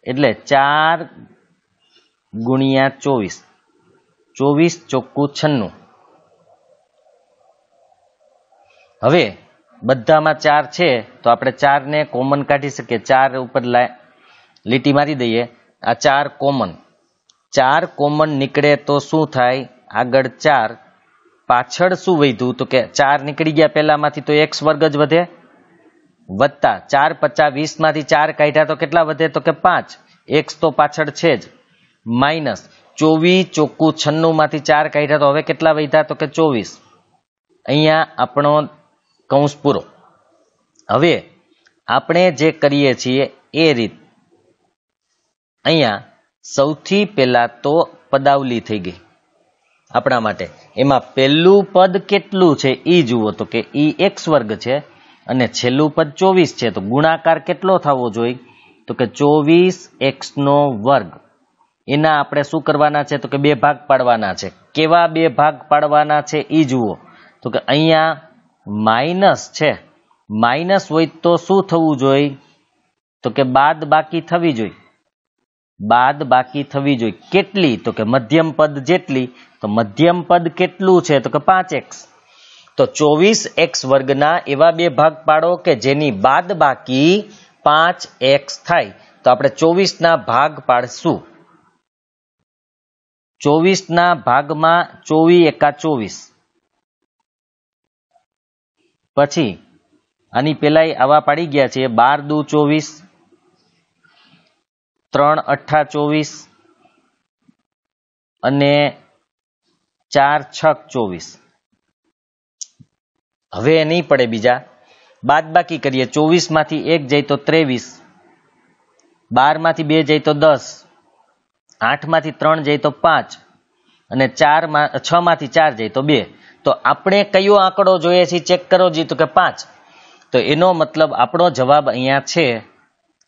Speaker 1: એટલે 4 ગુણ્યા 24, 24 ચોખ્ખું 96. હવે બધામાં 4 છે તો આપણે 4 ને કોમન કાઢી શકીએ. 4 ઉપર લીટી મારી દઈએ. આ 4 કોમન, 4 કોમન નીકળે તો શું થાય? આગળ 4, પાછળ શું વધ્યું? તો કે 4 નીકળી ગયા પહેલામાંથી તો x વર્ગ જ વધે, વત્તા 4 50 20 માંથી 4 કાઢ્યા તો કેટલા વધે? તો કે 5, x તો પાછળ છે જ, માઇનસ 24 ચોખ્ખું 96 માંથી 4 કાઢ્યા તો હવે કેટલા વધ્યા? તો કે 24. અહીંયા આપણો કૌંસ પૂરો. હવે આપણે જે કરીએ છીએ એ રીત, અહીંયા સૌથી પહેલા તો પદાવલી થઈ ગઈ આપણા માટે. એમાં પહેલું પદ કેટલું છે એ જુઓ, તો કે એ x વર્ગ છે અને છેલ્લું પદ 24 છે, તો ગુણાકાર કેટલો થવો જોઈએ? તો કે 24x નો વર્ગ. એના આપણે શું કરવાના છે? તો કે 2 ભાગ પાડવાના છે. કેવા 2 ભાગ પાડવાના છે એ જુઓ, તો કે અહીંયા માઇનસ છે, માઇનસ હોય તો શું થવું જોઈએ? તો કે બાદ બાકી થવી જોઈએ, બાદ બાકી થવી જોઈએ. કેટલી? તો કે મધ્યમ પદ જેટલી. તો મધ્યમ પદ કેટલું છે? તો કે 5x. તો 24x વર્ગના એવા 2 ભાગ પાડો કે જેની બાદ બાકી 5x થાય. તો આપણે 24 ના ભાગ પાડશું. 24 ના ભાગમાં 24 એકા 24. પછી આની પેલા આવા પાડી ગયા છે. 12 દુ 24, 3 અઠ્ઠા 24 અને 4 છક 24. હવે નહીં પડે બીજા, બાદ બાકી કરીએ. 24 માંથી 1 જાય તો 23, 12 માંથી 2 જાય તો 10, 8 માંથી 3 જાય તો 5 અને 6 માંથી 4 જાય તો 2. તો આપણે કયો આંકડો જોઈએ છે ચેક કરો જી, તો કે 5. તો એનો મતલબ આપણો જવાબ અહીંયા છે.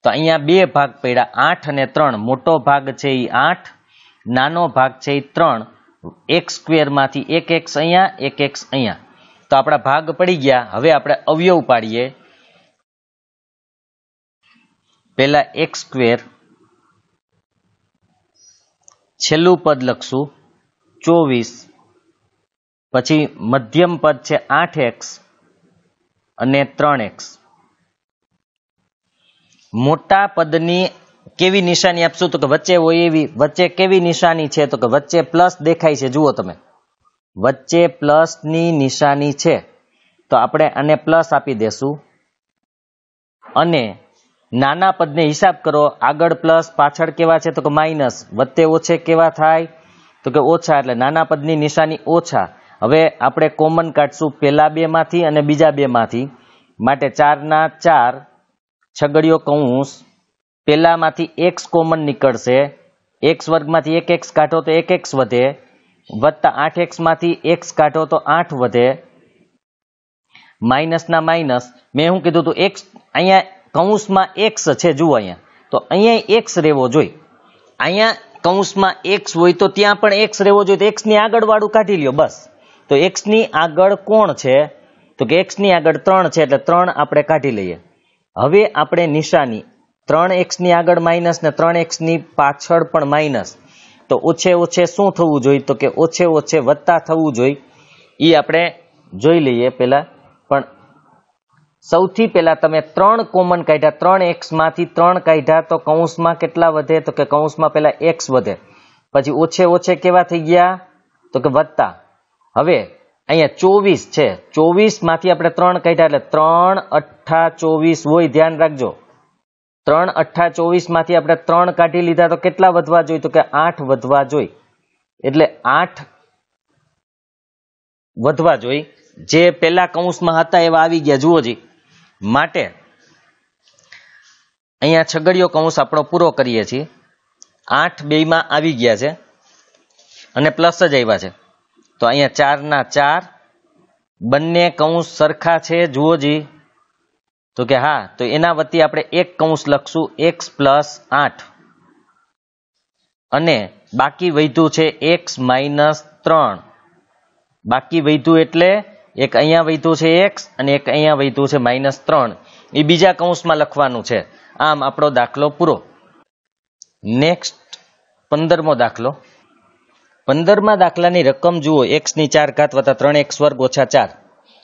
Speaker 1: તો અહીંયા 2 ભાગ પડ્યા, 8 અને 3. મોટો ભાગ છે એ 8, નાનો ભાગ છે એ 3. x સ્ક્વેર માંથી 1x અહીંયા, 1x અહીંયા. તો આપણા ભાગ પડી ગયા. હવે આપણે અવયવ પાડીએ. પહેલા x સ્ક્વેર, છેલ્લું પદ લખશું 24, પછી મધ્યમ પદ છે 8x અને 3x. મોટા પદની કેવી નિશાની આપશું? તો કે વચ્ચે હોય એવી. વચ્ચે કેવી નિશાની છે? તો કે વચ્ચે પ્લસ દેખાય છે, જુઓ તમે, વચ્ચે પ્લસ ની નિશાની છે. તો આપણે આને પ્લસ આપી દેશું. અને નાના પદને હિસાબ કરો, આગળ પ્લસ પાછળ કેવા છે? તો કે માઇનસ. વચ્ચે ઓછે કેવા થાય? તો કે ઓછા, એટલે નાના પદની નિશાની ઓછા. હવે આપણે કોમન કાઢશું પહેલા 2 માંથી અને બીજા 2 માંથી. માટે 4 ના 4 છગડીયો કૌંસ, પહેલામાંથી x કોમન નીકળશે, x વર્ગમાંથી 1x કાઢો તો 1x વધે, વત્તા 8x માંથી x કાઢો તો 8 વધે, માઇનસ ના માઇનસ. મેં શું કીધું હતું? x અહીંયા કૌંસમાં x છે, જુઓ અહીંયા. તો અહીંયા x રહેવો જોઈએ. અહીંયા કૌંસમાં x હોય તો ત્યાં પણ x રહેવો જોઈએ. તો x ની આગળ વાળું કાઢી લ્યો બસ. તો x ની આગળ કોણ છે? તો કે x ની આગળ 3 છે, એટલે 3 આપણે કાઢી લઈએ. હવે આપણે નિશાની 3x ની આગળ માઇનસ ને 3x ની પાછળ પણ માઇનસ. તો ઓછે ઓછે શું થવું જોઈએ? તો કે ઓછે ઓછે વત્તા થવું જોઈએ. એ આપણે જોઈ લઈએ પેલા. પણ સૌથી પહેલા તમે 3 કોમન કાઢ્યા, 3x માંથી 3 કાઢ્યા તો કૌંસમાં કેટલા વધે? તો કે કૌંસમાં પહેલા x વધે. પછી ઓછે ઓછે કેવા થઈ ગયા? તો કે વત્તા. હવે અહીંયા 24 છે, 24 માંથી આપણે 3 કાઢ્યા એટલે 3 અઠ્ઠા 24 હોય, ધ્યાન રાખજો. 3 અઠ્ઠા 24 માંથી આપણે 3 કાઢી લીધા તો કેટલા વધવા જોઈએ? તો કે 8 વધવા જોઈએ. એટલે 8 વધવા જોઈએ. જે પેલા કૌંસમાં હતા એવા આવી ગયા, જુઓ જી. માટે અહીંયા છગડીયો કૌંસ આપણો પૂરો કરીએ છીએ. 8 બેયમાં આવી ગયા છે અને પ્લસ જ આવ્યા છે. તો અહીંયા 4 ના 4, બંને કૌંસ સરખા છે, જુઓ જી. તો કે હા, તો એના વતી આપણે એક કૌંસ લખશું x પ્લસ 8 અને બાકી વધ્યું છે x માઇનસ 3. બાકી વધ્યું એટલે એક અહીંયા વધ્યું છે x અને એક અહીંયા વધ્યું છે -3. એ બીજા કૌંસમાં લખવાનું છે. આમ આપણો દાખલો પૂરો. નેક્સ્ટ 15મો દાખલો. 15મા દાખલાની રકમ જુઓ, x ની 4 ઘાત વત્તા 3x વર્ગ ઓછા 4.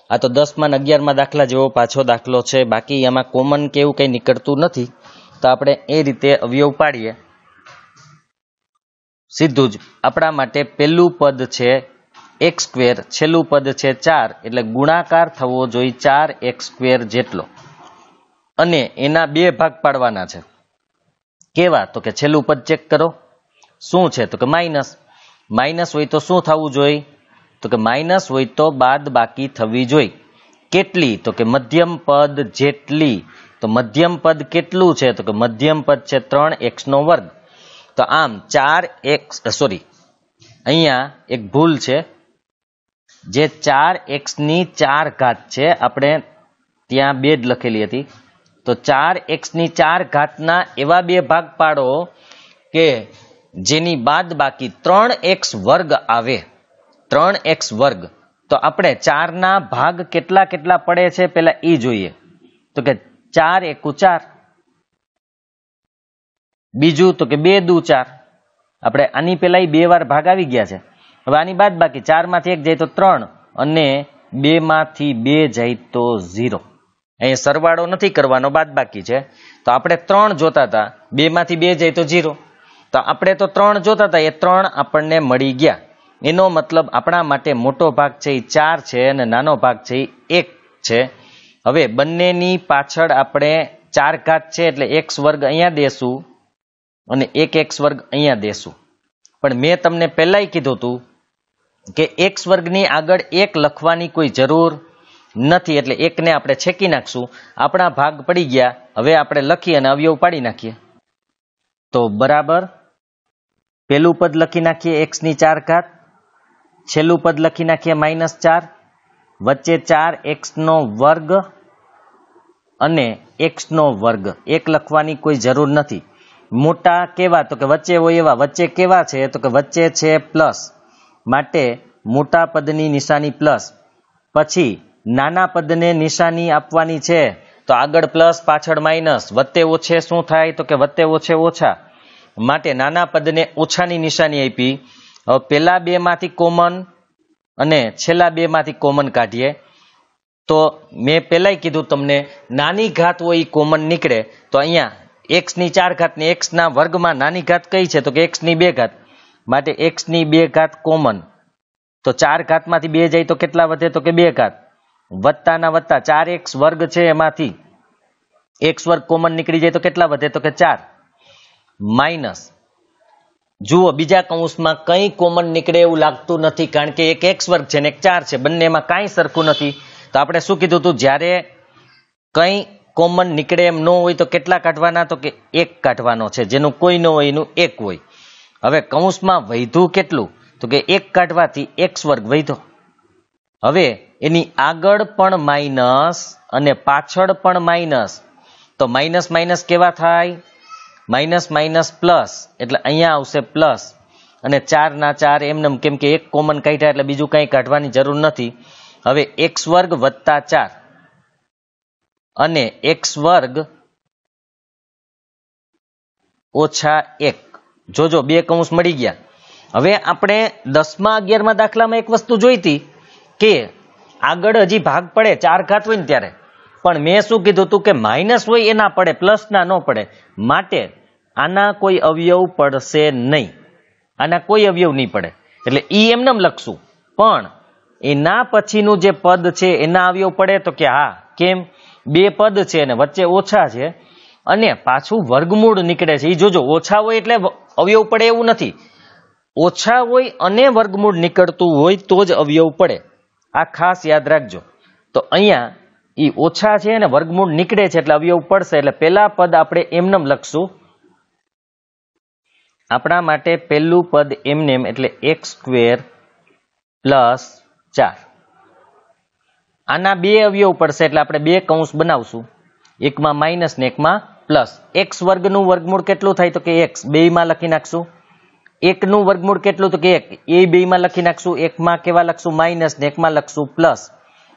Speaker 1: આ તો 10માં અને 11માં દાખલા જેવો પાછો દાખલો છે. બાકી આમાં કોમન કે એવું કંઈ નીકળતું નથી, તો આપણે એ રીતે અવયવ પાડીએ. સીધું જ આપણા માટે પહેલું પદ છે x², છેલ્લું પદ છે 4, એટલે ગુણાકાર થવો જોઈએ 4x² જેટલો. અને એના 2 ભાગ પાડવાના છે. કેવા? તો કે છેલ્લું પદ ચેક કરો, શું છે? તો કે માઇનસ. માઇનસ હોય તો શું થવું જોઈએ? તો કે માઇનસ હોય તો બાદ બાકી થવી જોઈએ. કેટલી? તો કે મધ્યમ પદ જેટલી. તો મધ્યમ પદ કેટલું છે? તો કે મધ્યમ પદ છે 3x². તો આમ 4x, સોરી, અહીંયા એક ભૂલ છે, જે 4x ની 4 ઘાત છે, આપણે ત્યાં 2 જ લખેલી હતી. તો 4x ની 4 ઘાતના એવા 2 ભાગ પાડો કે જેની બાદ બાકી 3x² આવે. 3x². તો આપણે 4 ના ભાગ કેટલા કેટલા પડે છે પેલા એ જોઈએ. તો કે 4 એકુ 4, બીજું તો કે 2 દુ 4. આપણે આની પેલા 2 વાર ભાગ આવી ગયા છે. હવે આની બાદ બાકી 4 માંથી 1 જાય તો 3 અને 2 માંથી 2 જાય તો 0. અહીંયા સરવાળો નથી કરવાનો, બાદ બાકી છે. તો આપણે 3 જોતા હતા, 2 માંથી 2 જાય તો 0. તો આપણે તો 3 જોતા હતા, એ 3 આપણને મળી ગયા. એનો મતલબ આપણા માટે મોટો ભાગ છે એ 4 છે અને નાનો ભાગ છે એ 1 છે. હવે બંનેની પાછળ આપણે 4 ઘાત છે એટલે x² અહીંયા દેશું અને 1x² અહીંયા દેશું. પણ મેં તમને પહેલાંય કીધું હતું કે x² ની આગળ 1 લખવાની કોઈ જરૂર નથી, એટલે 1 ને આપણે છેકી નાખશું. આપણા ભાગ પડી ગયા. હવે આપણે લખી અને અવયવ પાડી નાખીએ. તો બરાબર પહેલું પદ લખી નાખીએ x ની 4 ઘાત, છેલ્લું પદ લખી નાખીએ -4, વચ્ચે 4x² અને x². 1 લખવાની કોઈ જરૂર નથી. મોટા કેવા? તો કે વચ્ચે હોય એવા. વચ્ચે કેવા છે? તો કે વચ્ચે છે પ્લસ, માટે મોટા પદની નિશાની પ્લસ. પછી નાના પદને નિશાની આપવાની છે, તો આગળ પ્લસ પાછળ માઇનસ. વત્તે ઓછે શું થાય? તો કે વત્તે ઓછે ઓછા, માટે નાના પદને ઓછાની નિશાની આપી. હવે પેલા 2 માંથી કોમન અને છેલ્લા 2 માંથી કોમન કાઢીએ. તો મેં પહેલાંય કીધું તમને, નાની ઘાત હોય એ કોમન નીકળે. તો અહીંયા x ની 4 ઘાત ને x ના વર્ગમાં નાની ઘાત કઈ છે? તો કે x ની 2 ઘાત, માટે x ની 2 ઘાત કોમન. તો 4 ઘાતમાંથી 2 જાય તો કેટલા વધે? તો કે 2 ઘાત. વત્તાના વત્તા 4x² છે, એમાંથી x² કોમન નીકળી જાય તો કેટલા વધે? તો કે 4. માઇનસ, જુઓ બીજા કૌંસમાં કંઈ કોમન નીકળે એવું લાગતું નથી, કારણ કે એક x² છે ને એક 4 છે, બંનેમાં કાંઈ સરખું નથી. તો આપણે શું કીધું હતું? જ્યારે કંઈ કોમન નીકળે એમ ન હોય તો કેટલા કાઢવાના? તો કે 1 કાઢવાનો છે. જેનું કોઈ ન હોય એનું 1 હોય. હવે કૌંસમાં વધ્યું કેટલું? તો કે 1 કાઢવાથી x² વધ્યો. હવે એની આગળ પણ માઇનસ અને પાછળ પણ માઇનસ. તો માઇનસ માઇનસ કેવા થાય? માઇનસ માઇનસ પ્લસ, એટલે અહીંયા આવશે પ્લસ. અને 4 ના 4 એમને, કેમ કે 1 કોમન કાઢ્યા એટલે બીજું કંઈ કાઢવાની જરૂર નથી. હવે x² વત્તા 4 અને x² ઓછા 1. જોજો 2 કૌંસ મળી ગયા. હવે આપણે 10માં 11માં દાખલામાં એક વસ્તુ જોઈતી કે આગળ હજી ભાગ પડે 4 ઘાત હોય ને ત્યારે, પણ મેં શું કીધું હતું કે માઇનસ હોય એના પડે, પ્લસ ના ન પડે. માટે આના કોઈ અવયવ પડશે નહીં, આના કોઈ અવયવ નહીં પડે. એટલે ઈ એમને લખશું, પણ એના પછીનું જે પદ છે એના અવયવ પડે. તો કે હા. કેમ? 2 પદ છે અને વચ્ચે ઓછા છે અને પાછું વર્ગમૂળ નીકળે છે. એ જોજો, ઓછા હોય એટલે અવયવ પડે એવું નથી. ઓછા હોય અને વર્ગમૂળ નીકળતું હોય તો જ અવયવ પડે. આ ખાસ યાદ રાખજો. તો અહીંયા ઈ ઓછા છે અને વર્ગમૂળ નીકળે છે એટલે અવયવ પડશે. એટલે પેલા પદ આપણે એમનેમ લખશું. આપણા માટે પહેલું પદ એમનેમ, એટલે x² પ્લસ 4. આના 2 અવયવ પડશે એટલે આપણે 2 કૌંસ બનાવશું. એકમાં માઇનસ ને એકમાં પ્લસ. એક્સ વર્ગનું વર્ગમૂળ કેટલું થાય તો કે એક્સ, બેયમાં લખી નાખશું. એકનું વર્ગમૂળ કેટલું તો કે એક, એ બેયમાં લખી નાખશું. એકમાં કેવા લખશું માઇનસ ને એકમાં લખશું પ્લસ.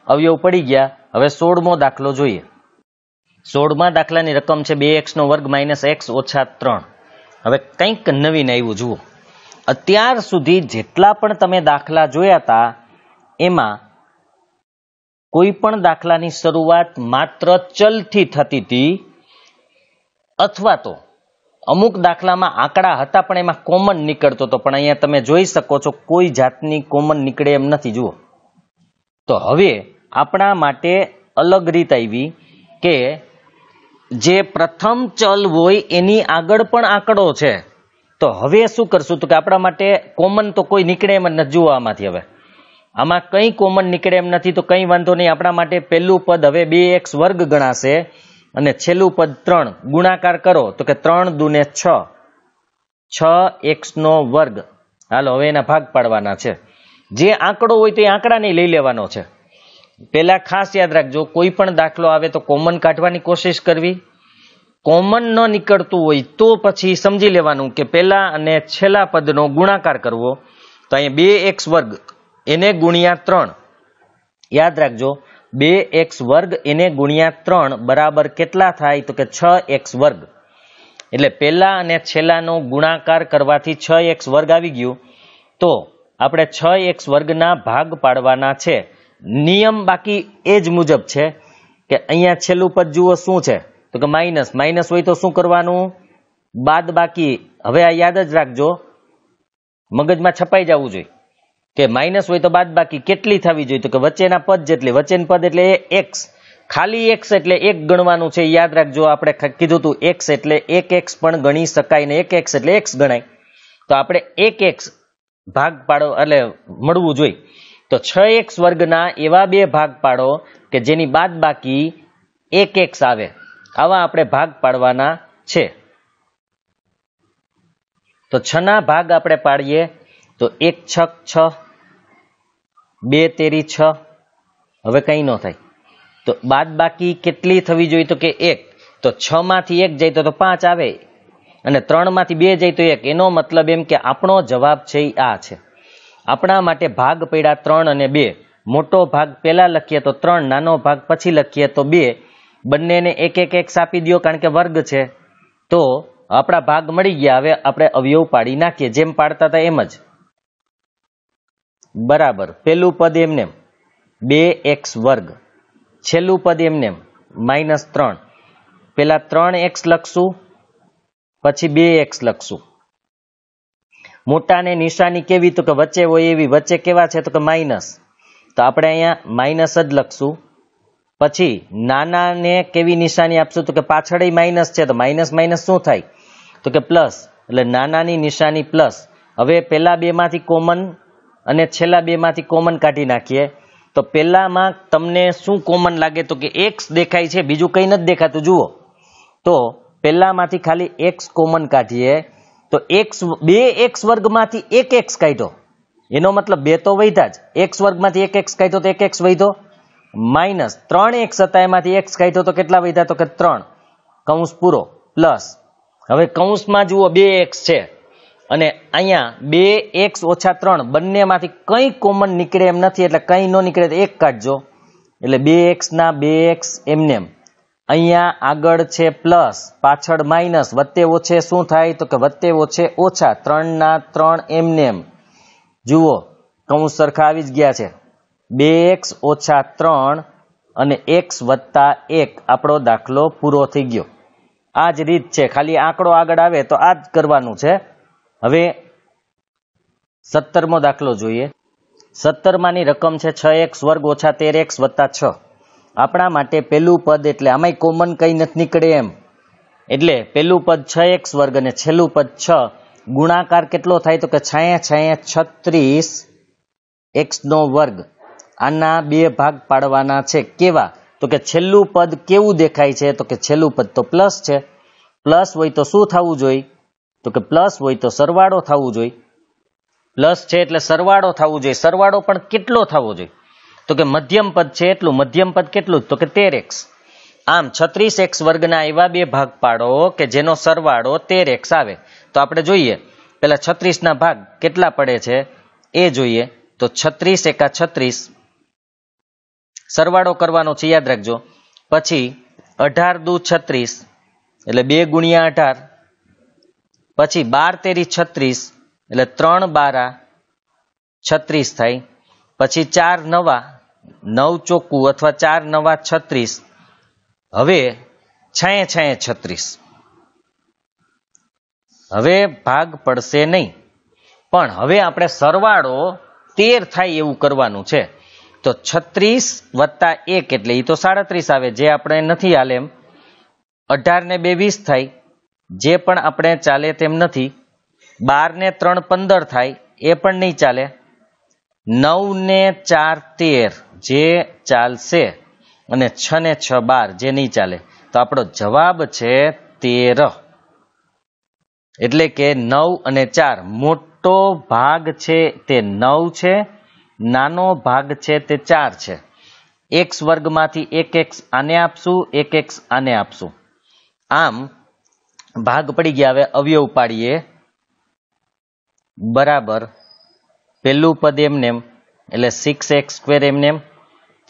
Speaker 1: અવયવ પડી ગયા. હવે 16મો દાખલો જોઈએ. 16મા દાખલાની રકમ છે 2x² - x - 3. હવે કંઈક નવીન આવ્યું જુઓ. અત્યાર સુધી જેટલા પણ તમે દાખલા જોયા હતા એમાં કોઈ પણ દાખલાની શરૂઆત માત્ર ચલથી થતી હતી, અથવા તો અમુક દાખલામાં આંકડા હતા પણ એમાં કોમન નીકળતો હતો, પણ અહીંયા તમે જોઈ શકો છો કોઈ જાતની કોમન નીકળે એમ નથી. જુઓ તો હવે આપણા માટે અલગ રીત આવી કે જે પ્રથમ ચલ હોય એની આગળ પણ આંકડો છે. તો હવે શું કરશું તો કે આપણા માટે કોમન તો કોઈ નીકળે એમ જ નથી. જુઓ આમાંથી હવે આમાં કંઈ કોમન નીકળે એમ નથી, તો કંઈ વાંધો નહીં. આપણા માટે પહેલું પદ હવે 2x² ગણાશે અને છેલ્લું પદ 3. ગુણાકાર કરો તો કે 3 દુ 6, 6x². હાલો હવે એના ભાગ પાડવાના છે. જે આંકડો હોય તો એ આંકડાને લઈ લેવાનો છે. પેલા ખાસ યાદ રાખજો, કોઈ પણ દાખલો આવે તો કોમન કાઢવાની કોશિશ કરવી. કોમન ન નીકળતું હોય તો પછી સમજી લેવાનું કે પહેલા અને છેલ્લા પદનો ગુણાકાર કરવો. તો અહીંયા 2x² એને ગુણ્યા 3. યાદ રાખજો 2x² એને ગુણ્યા 3 બરાબર કેટલા થાય તો કે 6x². એટલે પહેલા અને છેલ્લાનો ગુણાકાર કરવાથી 6x² આવી ગયું. તો આપણે 6x² ના ભાગ પાડવાના છે. નિયમ બાકી એ જ મુજબ છે કે અહીંયા છેલ્લું પદ જુઓ શું છે તો કે માઇનસ. માઇનસ હોય તો શું કરવાનું? બાદ બાકી. હવે આ યાદ જ રાખજો, મગજમાં છપાઈ જવું જોઈએ કે માઇનસ હોય તો બાદ બાકી કેટલી થવી જોઈએ તો કે વચ્ચેના પદ જેટલી. વચ્ચેનું પદ એટલે એક્સ, ખાલી એક્સ એટલે એક ગણવાનું છે. યાદ રાખજો, આપણે કીધું હતું એક્સ એટલે એક એક્સ પણ ગણી શકાય ને એક એક્સ એટલે એક્સ ગણાય. તો આપણે એક એક્સ ભાગ પાડો એટલે મળવું જોઈએ. તો 6x² ના એવા બે ભાગ પાડો કે જેની બાદ બાકી એક એક્સ આવે. આવા આપણે ભાગ પાડવાના છે. તો 6 ના ભાગ આપણે પાડીએ તો 1 6 6, 2 તેરી 6. હવે કંઈ ન થાય. તો બાદ બાકી કેટલી થવી જોઈએ તો કે 1. તો 6 માંથી 1 જાય તો 5 આવે અને 3 માંથી 2 જાય તો 1. એનો મતલબ એમ કે આપણો જવાબ છે એ આ છે. આપણા માટે ભાગ પડ્યા 3 અને 2. મોટો ભાગ પહેલા લખીએ તો 3, નાનો ભાગ પછી લખીએ તો 2. બંનેને એક એક એક્સ આપી દો કારણ કે વર્ગ છે. તો આપણા ભાગ મળી ગયા. હવે આપણે અવયવ પાડી નાખીએ જેમ પાડતા હતા એમ જ. બરાબર. પેલું પદ એમને 2x², છેલ્લું પદ એમને -3. પેલા 3x લખશું પછી 2x લખશું. મોટાને નિશાની કેવી તો કે વચ્ચે હોય એવી. વચ્ચે કેવા છે તો કે માઇનસ, તો આપણે અહીંયા માઇનસ જ લખશું. પછી નાનાને કેવી નિશાની આપશું તો કે પાછળ માઇનસ છે તો માઇનસ માઇનસ શું થાય તો કે પ્લસ, એટલે નાનાની નિશાની પ્લસ. હવે પેલા બે માંથી કોમન અને છેલ્લા બે માંથી કોમન કાઢી નાખીએ. તો પેલામાં તમને શું કોમન લાગે તો કે એક્સ દેખાય છે, બીજું કંઈ નથી દેખાતું. જુઓ તો પેલામાંથી ખાલી એક્સ કોમન કાઢીએ તો બે x² માંથી એક એક્સ કાઢ્યો, એનો મતલબ બે તો વધ્યા જ. x² માંથી એક એક્સ કાઢ્યો તો એક એક્સ વધ્યો. માઇનસ 3x હતા એમાંથી એક્સ કાઢ્યો તો કેટલા વધ્યા તો કે 3. કૌંસ પૂરો. પ્લસ હવે કૌંસમાં જુઓ 2x છે અને અહીંયા 2x - 3 બંનેમાંથી કંઈ કોમન નીકળે એમ નથી, એટલે કંઈ ન નીકળે તો એક કાઢજો. એટલે 2x ના 2x એમને. અહીંયા આગળ છે પ્લસ, પાછળ માઇનસ, વચ્ચે ઓછે શું થાય તો કે વચ્ચે ઓછે ઓછા. 3 ના 3 એમને. જુઓ કૌંસ સરખા આવી જ ગયા છે. 2x - 3 અને x + 1 આપણો દાખલો પૂરો થઈ ગયો. આ જ રીત છે, ખાલી આંકડો આગળ આવે તો આ જ કરવાનું છે. હવે 17મો દાખલો જોઈએ. 17માની રકમ છે 6x² - 13x + 6. આપણા માટે પેલું પદ એટલે આમાંય કોમન કંઈ નથી નીકળે એમ, એટલે પેલું પદ 6x² અને છેલ્લું પદ 6. ગુણાકાર કેટલો થાય તો કે 36x². આના બે ભાગ પાડવાના છે. કેવા તો કે છેલ્લું પદ કેવું દેખાય છે તો કે છેલ્લું પદ તો પ્લસ છે. પ્લસ હોય તો શું થવું જોઈએ તો કે પ્લસ હોય તો સરવાળો થવું જોઈએ. પ્લસ છે એટલે સરવાળો થવું જોઈએ. સરવાળો પણ કેટલો થવો જોઈએ તો કે મધ્યમ પદ છે એટલું. મધ્યમ પદ કેટલું તો કે 13x. આમ 36x વર્ગના એવા બે ભાગ પાડો કે જેનો સરવાળો 13x આવે. તો આપણે જોઈએ પેલા 36 ના ભાગ કેટલા પડે છે એ જોઈએ. તો 36 એકા 36 સરવાળો કરવાનો છે, યાદ રાખજો. પછી 18 દુ 36 એટલે 2 ગુણ્યા 18. પછી 12 તેરી 36 એટલે 3 બારા 36 થાય. પછી 4 નવા 9 ચોખ્ખું અથવા 4 નવા 36. હવે છાંયે 36. હવે ભાગ પડશે નહીં, પણ હવે આપણે સરવાળો 13 થાય એવું કરવાનું છે. તો 36 વત્તા 1 એટલે એ તો 37 આવે, જે આપણે નથી હાલે એમ. 18 ને 2 20 થાય, જે પણ આપણે ચાલે તેમ નથી. 12 ને 3 15 થાય, એ પણ નહીં ચાલે. 9 ને 4 13 જે ચાલશે, અને 6 ને 6 12 જે નહીં ચાલે. તો આપણો જવાબ છે 13. એટલે કે 9 અને 4 મોટો ભાગ છે તે 9 છે, નાનો ભાગ છે તે 4 છે. x વર્ગમાંથી 1x આને આપશું, 1x આને આપશું. આમ ભાગ પડી ગયા. હવે અવયવ પાડીએ. બરાબર પહેલું પદ એમનેમ એટલે 6x² એમનેમ,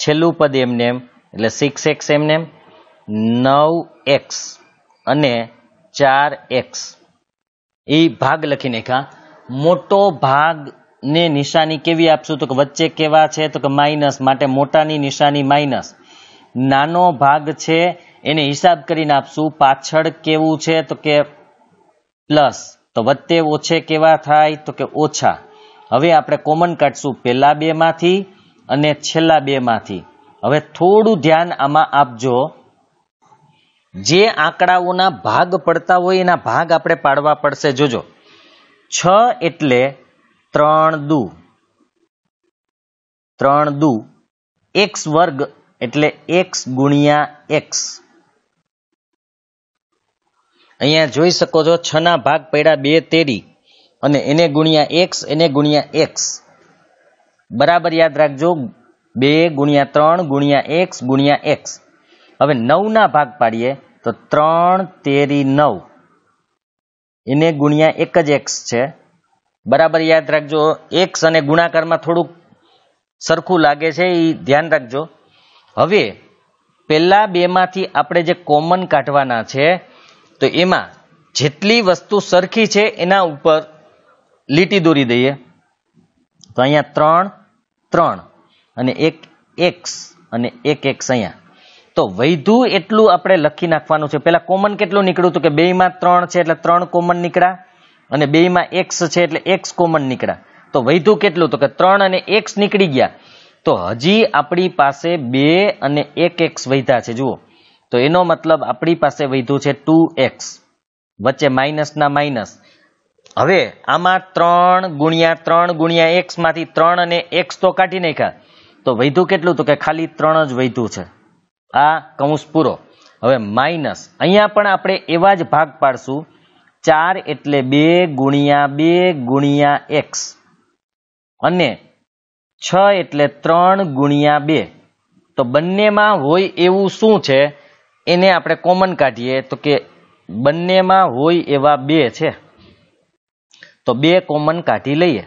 Speaker 1: છેલ્લું પદ એમનેમ એટલે 6x એમનેમ, 9x અને 4x એ ભાગ લખી નાખ્યા. મોટો ભાગ ને નિશાની કેવી આપશું? તો કે વચ્ચે કેવા છે? તો કે માઇનસ, માટે મોટાની નિશાની માઇનસ. નાનો ભાગ છે એને હિસાબ કરીને આપશું. પાછળ કેવું છે? તો કે પ્લસ. તો વચ્ચે ઓછે કેવા થાય? તો કે ઓછા. હવે આપણે કોમન કાઢશું પહેલા બે માંથી અને છેલ્લા બે માંથી. હવે થોડું ધ્યાન આમાં આપજો. જે આંકડાઓના ભાગ પડતા હોય એના ભાગ આપણે પાડવા પડશે. જોજો 6 એટલે 3 દુ x વર્ગ એટલે x ગુણ્યા x. અહીંયા જોઈ શકો છો 6 ના ભાગ પડ્યા 2 તેરી અને એને ગુણ્યા x, એને ગુણ્યા x. બરાબર યાદ રાખજો, 2 ગુણ્યા 3 ગુણ્યા x ગુણ્યા x. હવે 9 ના ભાગ પાડીએ તો 3 તેરી 9 એને ગુણ્યા 1 જ x છે. બરાબર યાદ રાખજો, x અને ગુણાકારમાં થોડુંક સરખું લાગે છે, એ ધ્યાન રાખજો. હવે પહેલા બે માંથી આપણે જે કોમન કાઢવાના છે, તો એમાં જેટલી વસ્તુ સરખી છે એના ઉપર લીટી દોરી દઈએ. તો અહીંયા 3 3 અને 1 x અને 1 x અહીંયા. તો વૈધું એટલું આપણે લખી નાખવાનું છે. પેલા કોમન કેટલું નીકળ્યું? તો કે 2 માં 3 છે એટલે 3 કોમન નીકળ્યા, અને 2 માં x છે એટલે x કોમન નીકળ્યા. તો વૈધું કેટલું? તો કે 3 અને x નીકળી ગયા. તો હજી આપણી પાસે 2 અને 1x વૈધા છે. જુઓ, તો એનો મતલબ આપણી પાસે વૈધું છે 2x, વચ્ચે માઇનસ ના માઇનસ. હવે આમાં 3 ગુણ્યા x માંથી 3 અને x તો કાઢી નાખ્યા. તો વૈધું કેટલું? તો કે ખાલી 3 જ વૈધું છે. આ કૌંસ પૂરો. હવે માઇનસ અહીંયા પણ આપણે એવા જ ભાગ પાડશું. 4 એટલે 2 ગુણ્યા x અને 6 એટલે 3 ગુણ્યા 2. તો બંનેમાં હોય એવું શું છે એને આપણે કોમન કાઢીએ. તો કે બંનેમાં હોય એવા 2 છે, તો 2 કોમન કાઢી લઈએ.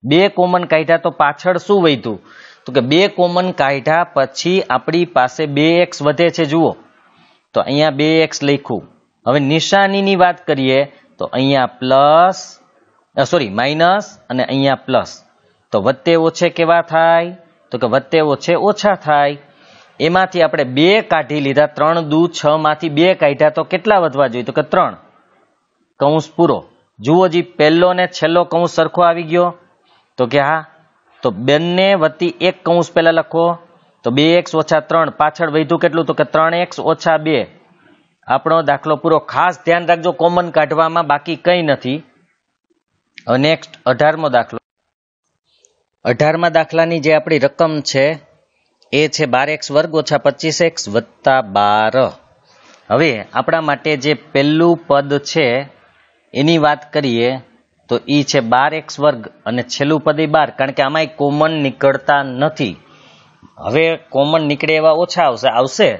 Speaker 1: 2 કોમન કાઢ્યા તો પાછળ શું વધ્યું? તો કે 2 કોમન કાઢ્યા પછી આપણી પાસે 2x વધે છે. જુઓ, તો અહીંયા 2x લખ્યું. હવે નિશાનીની વાત કરીએ તો અહીંયા માઇનસ અને અહીંયા પ્લસ. તો વત્તે ઓછે કેવા થાય? તો કે વત્તે ઓછે ઓછા થાય. એમાંથી આપણે 2 કાઢી લીધા. 3 દુ 6 માંથી 2 કાઢ્યા તો કેટલા વધવા જોઈએ? તો કે 3. કૌંસ પૂરો. જુઓ જી, પહેલો ને છેલ્લો કૌંસ સરખો આવી ગયો? તો કે હા. તો બંને વત્તી 1 કૌંસ પહેલા લખો. તો 2x ઓછા 3 પાછળ વધ્યું કેટલું? તો કે 3x ઓછા 2. આપણો દાખલો પૂરો. ખાસ ધ્યાન રાખજો કોમન કાઢવામાં, બાકી કંઈ નથી. હવે નેક્સ્ટ 18મો દાખલો. 18મા દાખલાની જે આપણી રકમ છે એ છે 12x વર્ગ ઓછા 25x વત્તા 12. હવે આપણા માટે જે પહેલું પદ છે એની વાત કરીએ તો એ છે 12x વર્ગ અને છેલ્લું પદ 12, કારણ કે આમાં કોમન નીકળતા નથી. હવે કોમન નીકળે એવા ઓછા આવશે.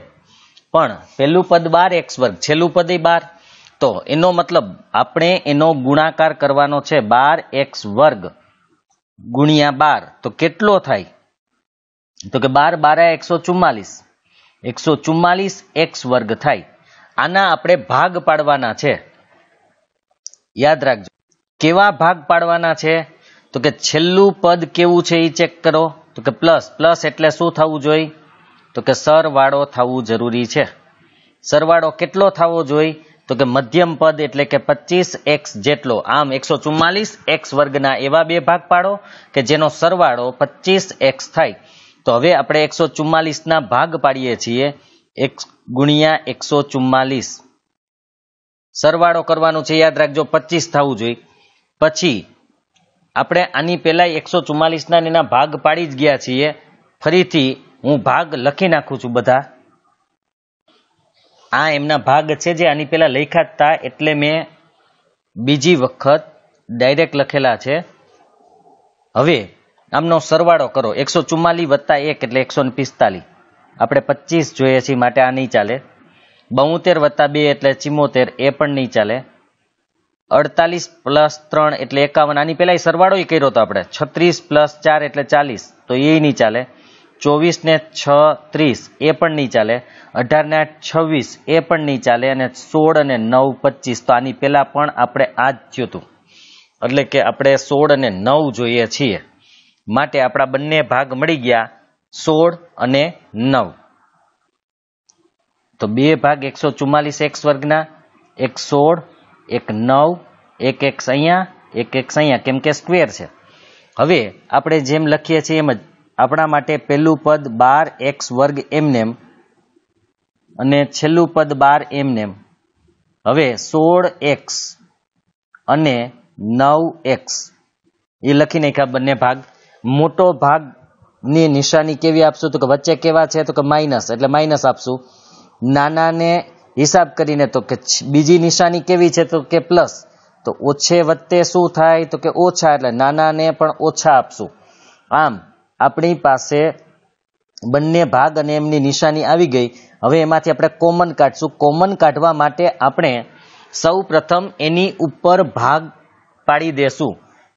Speaker 1: પણ પહેલું પદ 12x વર્ગ, છેલ્લું પદ 12, તો એનો મતલબ આપણે એનો ગુણાકાર કરવાનો છે 12x વર્ગ ગુણ્યા 12, તો કેટલો થાય? તો કે 12 12 144, 144x વર્ગ થાય. આના આપણે ભાગ પાડવાના છે. યાદ રાખજો કેવા ભાગ પાડવાના છે, તો કે છેલ્લું પદ કેવું છે એ ચેક કરો. તો કે પ્લસ, પ્લસ એટલે શું થવું જોઈએ? તો કે સરવાળો થવું જરૂરી છે. સરવાળો કેટલો થવો જોઈએ? તો કે મધ્યમ પદ એટલે કે 25x જેટલો. આમ 144x વર્ગના એવા બે ભાગ પાડો કે જેનો સરવાળો 25x થાય. તો હવે આપણે 144 ના ભાગ પાડીએ છીએ, x ગુણ્યા 144. સરવાળો કરવાનું છે, યાદ રાખજો 25 થવું જોઈએ. પછી આપણે આની પહેલા 144 ના એના ભાગ પાડી જ ગયા છીએ. ફરીથી હું ભાગ લખી નાખું છું બધા. આ એમના ભાગ છે જે આની પહેલા લખ્યા હતા, એટલે મેં બીજી વખત ડાયરેક્ટ લખેલા છે. હવે આમનો સરવાળો કરો. 144 વત્તા 1 એટલે 145. આપણે 25 જોઈએ છીએ માટે આ નહીં ચાલે. 72 વત્તા 2 એટલે 74, એ પણ નહીં ચાલે. 48 પ્લસ 3 એટલે 51, આની પહેલા સરવાળો કર્યો હતો આપણે. 36 પ્લસ 4 એટલે 40, તો એ નહીં ચાલે. 24 ને 6 30, એ પણ નહીં ચાલે. 18 ને 8 26, એ પણ નહીં ચાલે. અને 16 અને 9 25, તો આની પહેલા પણ આપણે આ જ થયું હતું. એટલે કે આપણે 16 અને 9 જોઈએ છીએ. માટે આપણા બંને ભાગ મળી ગયા, 16 અને 9. તો બે ભાગ 144x વર્ગના, એક 16, એક 9, એક x અહીંયા, એક x અહીંયા, કેમ કે સ્ક્વેર છે. હવે આપણે જેમ લખીએ છીએ એમ જ આપણા માટે પહેલું પદ 12x વર્ગ એમનેમ અને છેલ્લું પદ 12 એમનેમ. હવે 16x અને 9x એ લખી નાખ્યા બંને ભાગ. મોટો ભાગની નિશાની કેવી આપશું? તો કે વચ્ચે કેવા છે? તો કે માઇનસ, એટલે માઇનસ આપશું. નાનાને હિસાબ કરીને તો કે બીજી નિશાની કેવી છે? તો કે પ્લસ. તો ઓછે વત્તે શું થાય? તો કે ઓછા, એટલે નાનાને પણ ઓછા આપશું. આમ આપણી પાસે બંને ભાગ અને એમની નિશાની આવી ગઈ. હવે એમાંથી આપણે કોમન કાઢશું. કોમન કાઢવા માટે આપણે સૌ પ્રથમ એની ઉપર ભાગ પાડી દેશું,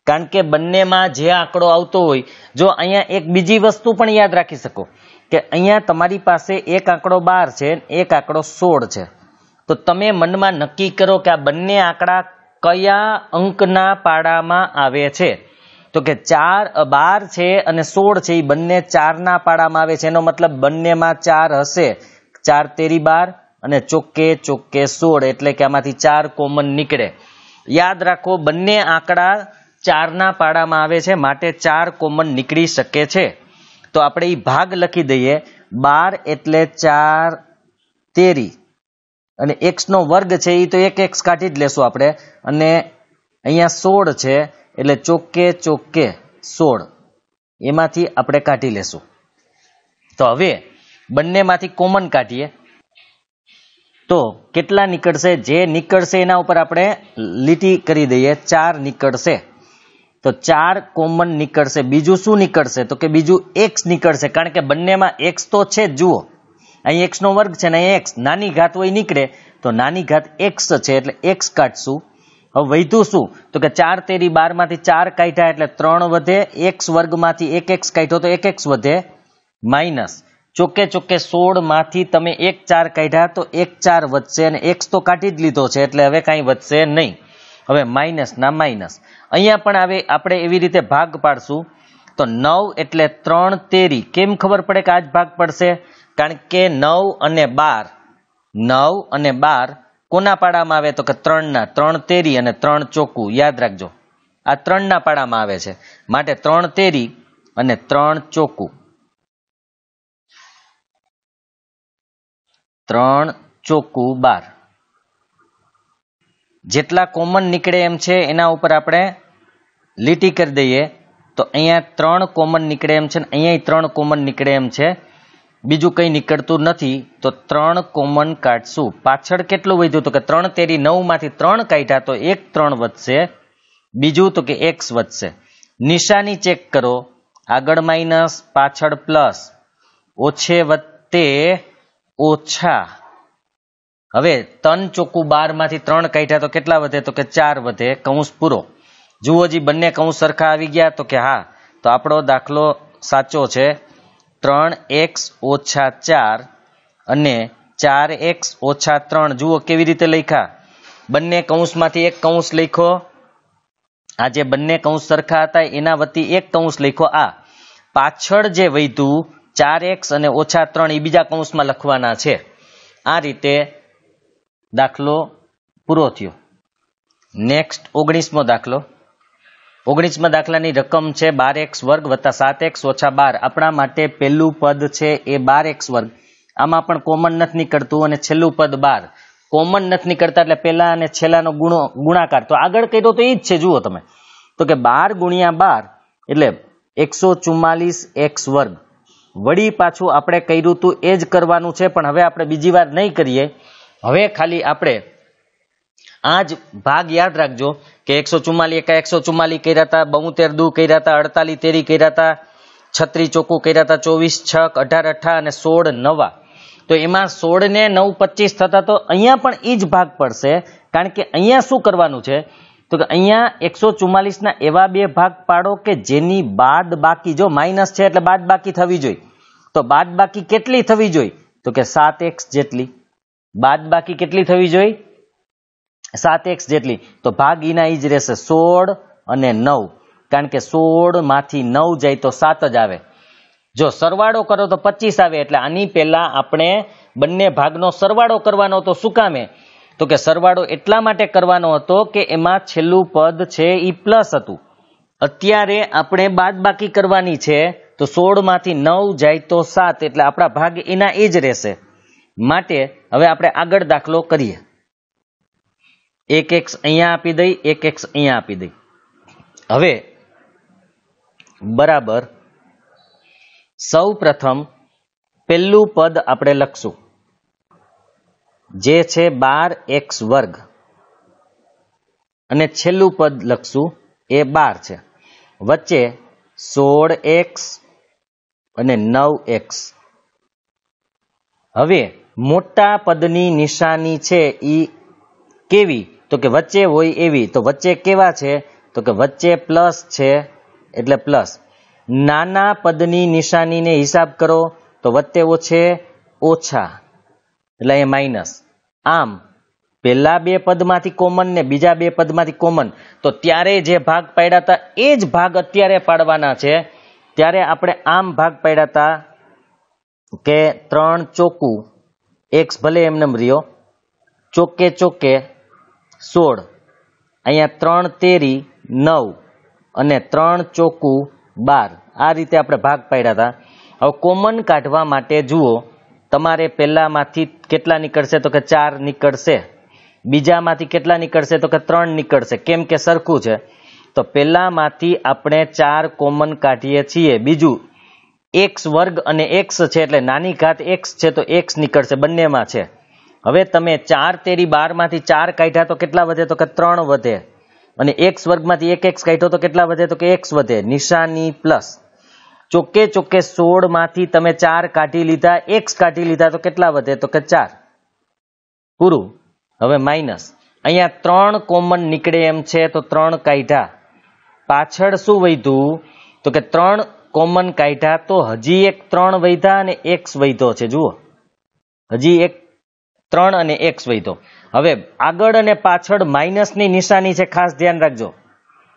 Speaker 1: કારણ કે બંનેમાં જે આંકડો આવતો હોય, જો અહીંયા એક બીજી વસ્તુ પણ યાદ રાખી શકો કે અહીંયા તમારી પાસે એક આંકડો 12 છે, એક આંકડો 16 છે. તો તમે મનમાં નક્કી કરો કે આ બંને આંકડા કયા અંકના પાડામાં આવે છે. તો કે 12 છે અને 16 છે, એ બંને 4ના પાડામાં આવે છે. એનો મતલબ બંનેમાં 4 હશે. 4 તેરી 12 અને ચોકે ચોકે 16, એટલે કે આમાંથી 4 કોમન નીકળે. યાદ રાખો બંને આંકડા 4ના પાડામાં આવે છે, માટે 4 કોમન નીકળી શકે છે. તો આપણે એ ભાગ લખી દઈએ. 12 એટલે 4 તેરી અને x નો વર્ગ છે એ તો એક x કાઢી જ લેશું આપણે. અને અહીંયા 16 છે એટલે ચોકે ચોકે 16, એમાંથી આપણે કાઢી લેશું. તો હવે બંનેમાંથી કોમન કાઢીએ તો કેટલા નીકળશે? જે નીકળશે એના ઉપર આપણે લીટી કરી દઈએ. 4 નીકળશે. તો 4 કોમન નીકળશે. બીજું શું નીકળશે? તો કે બીજું x નીકળશે, કારણ કે બંનેમાં x તો છે જ. જુઓ અહીં x નો વર્ગ છે ને અહીં x, નાની ઘાત હોય નીકળે, તો નાની ઘાત x છે એટલે x કાઢશું. હવે વધ્યું શું? તો કે 4 તેરી 12 માંથી 4 કાઢ્યા એટલે 3 વધે. x વર્ગમાંથી 1x કાઢ્યો તો 1x વધે. માઇનસ ચોકે ચોકે 16 માંથી તમે 1 4 કાઢ્યા તો 1 4 વધશે, અને x તો કાઢી જ લીધો છે એટલે હવે કાંઈ વધશે નહીં. હવે માઇનસ ના માઇનસ. અહીંયા પણ હવે આપણે એવી રીતે ભાગ પાડશું. તો 9 એટલે 3 તેરી. કેમ ખબર પડે કે આ જ ભાગ પડશે? કારણ કે 9 અને 12, 9 અને 12 કોના પાડામાં આવે? તો કે 3ના. 3 તેરી અને 3 ચોકું. યાદ રાખજો આ 3ના પાડામાં આવે છે, માટે 3 તેરી અને 3 ચોકું. 3 ચોકું 12. જેટલા કોમન નીકળે એમ છે એના ઉપર આપણે લીટી કરી દઈએ. તો અહીંયા 3 કોમન નીકળે એમ છે ને અહીંયા 3 કોમન નીકળે એમ છે. બીજું કંઈ નીકળતું નથી, તો 3 કોમન કાઢશું. પાછળ કેટલું વધ્યું? તો કે 3 તેરી 9 માંથી 3 કાઢ્યા તો 1 3 વધશે. બીજું તો કે x વધશે. નિશાની ચેક કરો. આગળ માઇનસ, પાછળ પ્લસ. ઓછે વત્તે ઓછા. હવે 3 ચોખ્ખું 12 માંથી 3 કાઢ્યા તો કેટલા વધે? તો કે 4 વધે. કૌંસ પૂરો. જુઓ જી, બંને કૌંસ સરખા આવી ગયા? તો કે હા. તો આપણો દાખલો સાચો છે. 3x ઓછા 4 અને 4x ઓછા 3. જુઓ કેવી રીતે લખ્યા? બંને કૌંસમાંથી એક કૌંસ લખ્યો, આ જે બંને કૌંસ સરખા હતા એના વતી એક કૌંસ લખ્યો. આ પાછળ જે વધ્યું 4x અને ઓછા 3 એ બીજા કૌંસમાં લખવાના છે. આ રીતે દાખલો પૂરો થયો. નેક્સ્ટ 19મો દાખલો. 19મા દાખલાની રકમ છે 12x વર્ગ વત્તા 7x ઓછા 12. આપણા માટે પહેલું પદ છે એ 12x વર્ગ. આમાં પણ કોમન નથી નીકળતું અને છેલ્લું પદ 12 કોમન નથી નીકળતા, એટલે પહેલા અને છેલ્લાનો ગુણાકાર તો આગળ કર્યો તો એ જ છે. જુઓ તમે, તો કે 12 ગુણ્યા 12 એટલે 144x વર્ગ. વળી પાછું આપણે કર્યું હતું એ જ કરવાનું છે, પણ હવે આપણે બીજી વાર નહીં કરીએ. હવે ખાલી આપણે આ જ ભાગ યાદ રાખજો કે 144 એકા 144 કર્યા હતા, 72 દુ કર્યા હતા, 48 તેરી કર્યા હતા, 36 ચોખ્ખું કર્યા હતા, 24 છક, 18 અઠા અને 16 નવા. તો એમાં 16 ને 9 25 થતા, તો અહીંયા પણ એ જ ભાગ પડશે. કારણ કે અહીંયા શું કરવાનું છે? તો કે અહીંયા 144 ના એવા બે ભાગ પાડો કે જેની બાદ બાકી, જો માઇનસ છે એટલે બાદ બાકી થવી જોઈએ. તો બાદ બાકી કેટલી થવી જોઈએ? તો કે 7x જેટલી. બાદ બાકી કેટલી થવી જોઈએ? 7x જેટલી. તો ભાગ એના ઈ જ રહેશે, 16 અને 9. કારણ કે 16 માંથી 9 જાય તો 7 જ આવે. જો સરવાળો કરો તો 25 આવે. એટલે આની પહેલા આપણે બંને ભાગનો સરવાળો કરવાનો હતો. શું કામે? તો કે સરવાળો એટલા માટે કરવાનો હતો કે એમાં છેલ્લું પદ છે એ પ્લસ હતું. અત્યારે આપણે બાદબાકી કરવાની છે, તો 16 માંથી 9 જાય તો 7, એટલે આપણા ભાગ એના એ જ રહેશે. માટે હવે આપણે આગળ દાખલો કરીએ. 1x અહીંયા આપી દઈ, 1x અહીંયા આપી દઈ. હવે બરાબર સૌ પ્રથમ પહેલું પદ આપણે લખશું, જે છે 12x વર્ગ, અને છેલ્લું પદ લખશું એ 12 છે. વચ્ચે 16x અને 9x. હવે મોટા પદની નિશાની છે એ કેવી? તો કે વચ્ચે હોય એવી. તો વચ્ચે કેવા છે? તો કે વચ્ચે પ્લસ છે એટલે પ્લસ. નાના પદની નિશાનીને હિસાબ કરો તો વચ્ચે છે ઓછા એટલે એ માઇનસ. આમ પહેલા બે પદમાંથી કોમન ને બીજા બે પદમાંથી કોમન, તો ત્યારે જે ભાગ પાડ્યા હતા એ જ ભાગ અત્યારે પાડવાના છે. ત્યારે આપણે આમ ભાગ પાડ્યા હતા કે 3 ચોકું x ભલે એમને રહ્યો, ચોકે ચોકે 16, અહીંયા 3 તેરી 9 અને 3 ચોકું 12. આ રીતે આપણે ભાગ પાડ્યા હતા. હવે કોમન કાઢવા માટે જુઓ, તમારે પહેલામાંથી કેટલા નીકળશે? તો કે 4 નીકળશે. બીજામાંથી કેટલા નીકળશે? તો કે 3 નીકળશે. કેમ કે સરખું છે. તો પહેલામાંથી આપણે 4 કોમન કાઢીએ છીએ. બીજું x વર્ગ અને x છે એટલે નાની ઘાત x છે તો x નીકળશે, બંનેમાં છે. હવે તમે 4 તેરી 12 માંથી 4 કાઢ્યા તો કેટલા વધે? તો કે 3 વધે. અને x વર્ગમાંથી 1x કાઢ્યો તો કેટલા વધે? તો કે x વધે. નિશાની પ્લસ. ચોકે ચોકે 16 માંથી તમે 4 કાઢી લીધા, x કાઢી લીધા તો કેટલા વધે? તો કે 4. પૂરું. હવે માઇનસ. અહીંયા 3 કોમન નીકળે એમ છે તો 3 કાઢ્યા. પાછળ શું વધ્યું? તો કે 3 કોમન કાઢ્યા તો હજી એક 3 વધ્યા અને x વધ્યો છે. જુઓ, હજી એક 3 અને x વધ્યો. હવે આગળ અને પાછળ માઇનસની નિશાની છે, ખાસ ધ્યાન રાખજો.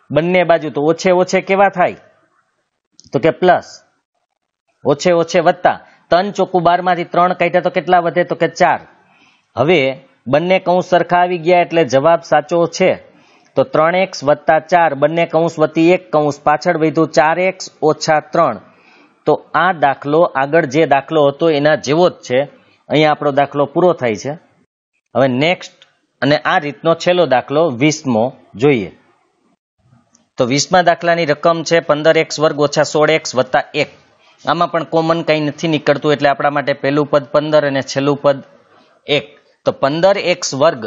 Speaker 1: બંને બાજુ તો ઓછે ઓછે કેવા થાય? તો કે પ્લસ. ઓછે ઓછે વત્તા. 3 ચોખ્ખું 12 માંથી 3 કાઢ્યા તો કેટલા વધે? તો કે 4. હવે બંને કૌંસ સરખા આવી ગયા એટલે જવાબ સાચો છે. તો 3x વત્તા 4, બંને કૌંસ વતી એક કૌંસ, પાછળ વધ્યું 4x ઓછા 3. તો આ દાખલો આગળ જે દાખલો હતો એના જેવો જ છે. અહીંયા આપણો દાખલો પૂરો થાય છે. હવે નેક્સ્ટ અને આ રીતનો છેલ્લો દાખલો 20મો જોઈએ. તો 20મા દાખલાની રકમ છે 15x વર્ગ ઓછા 16x વત્તા 1. આમાં પણ કોમન કંઈ નથી નીકળતું એટલે આપણા માટે પહેલું પદ 15 અને છેલ્લું પદ 1. તો 15x વર્ગ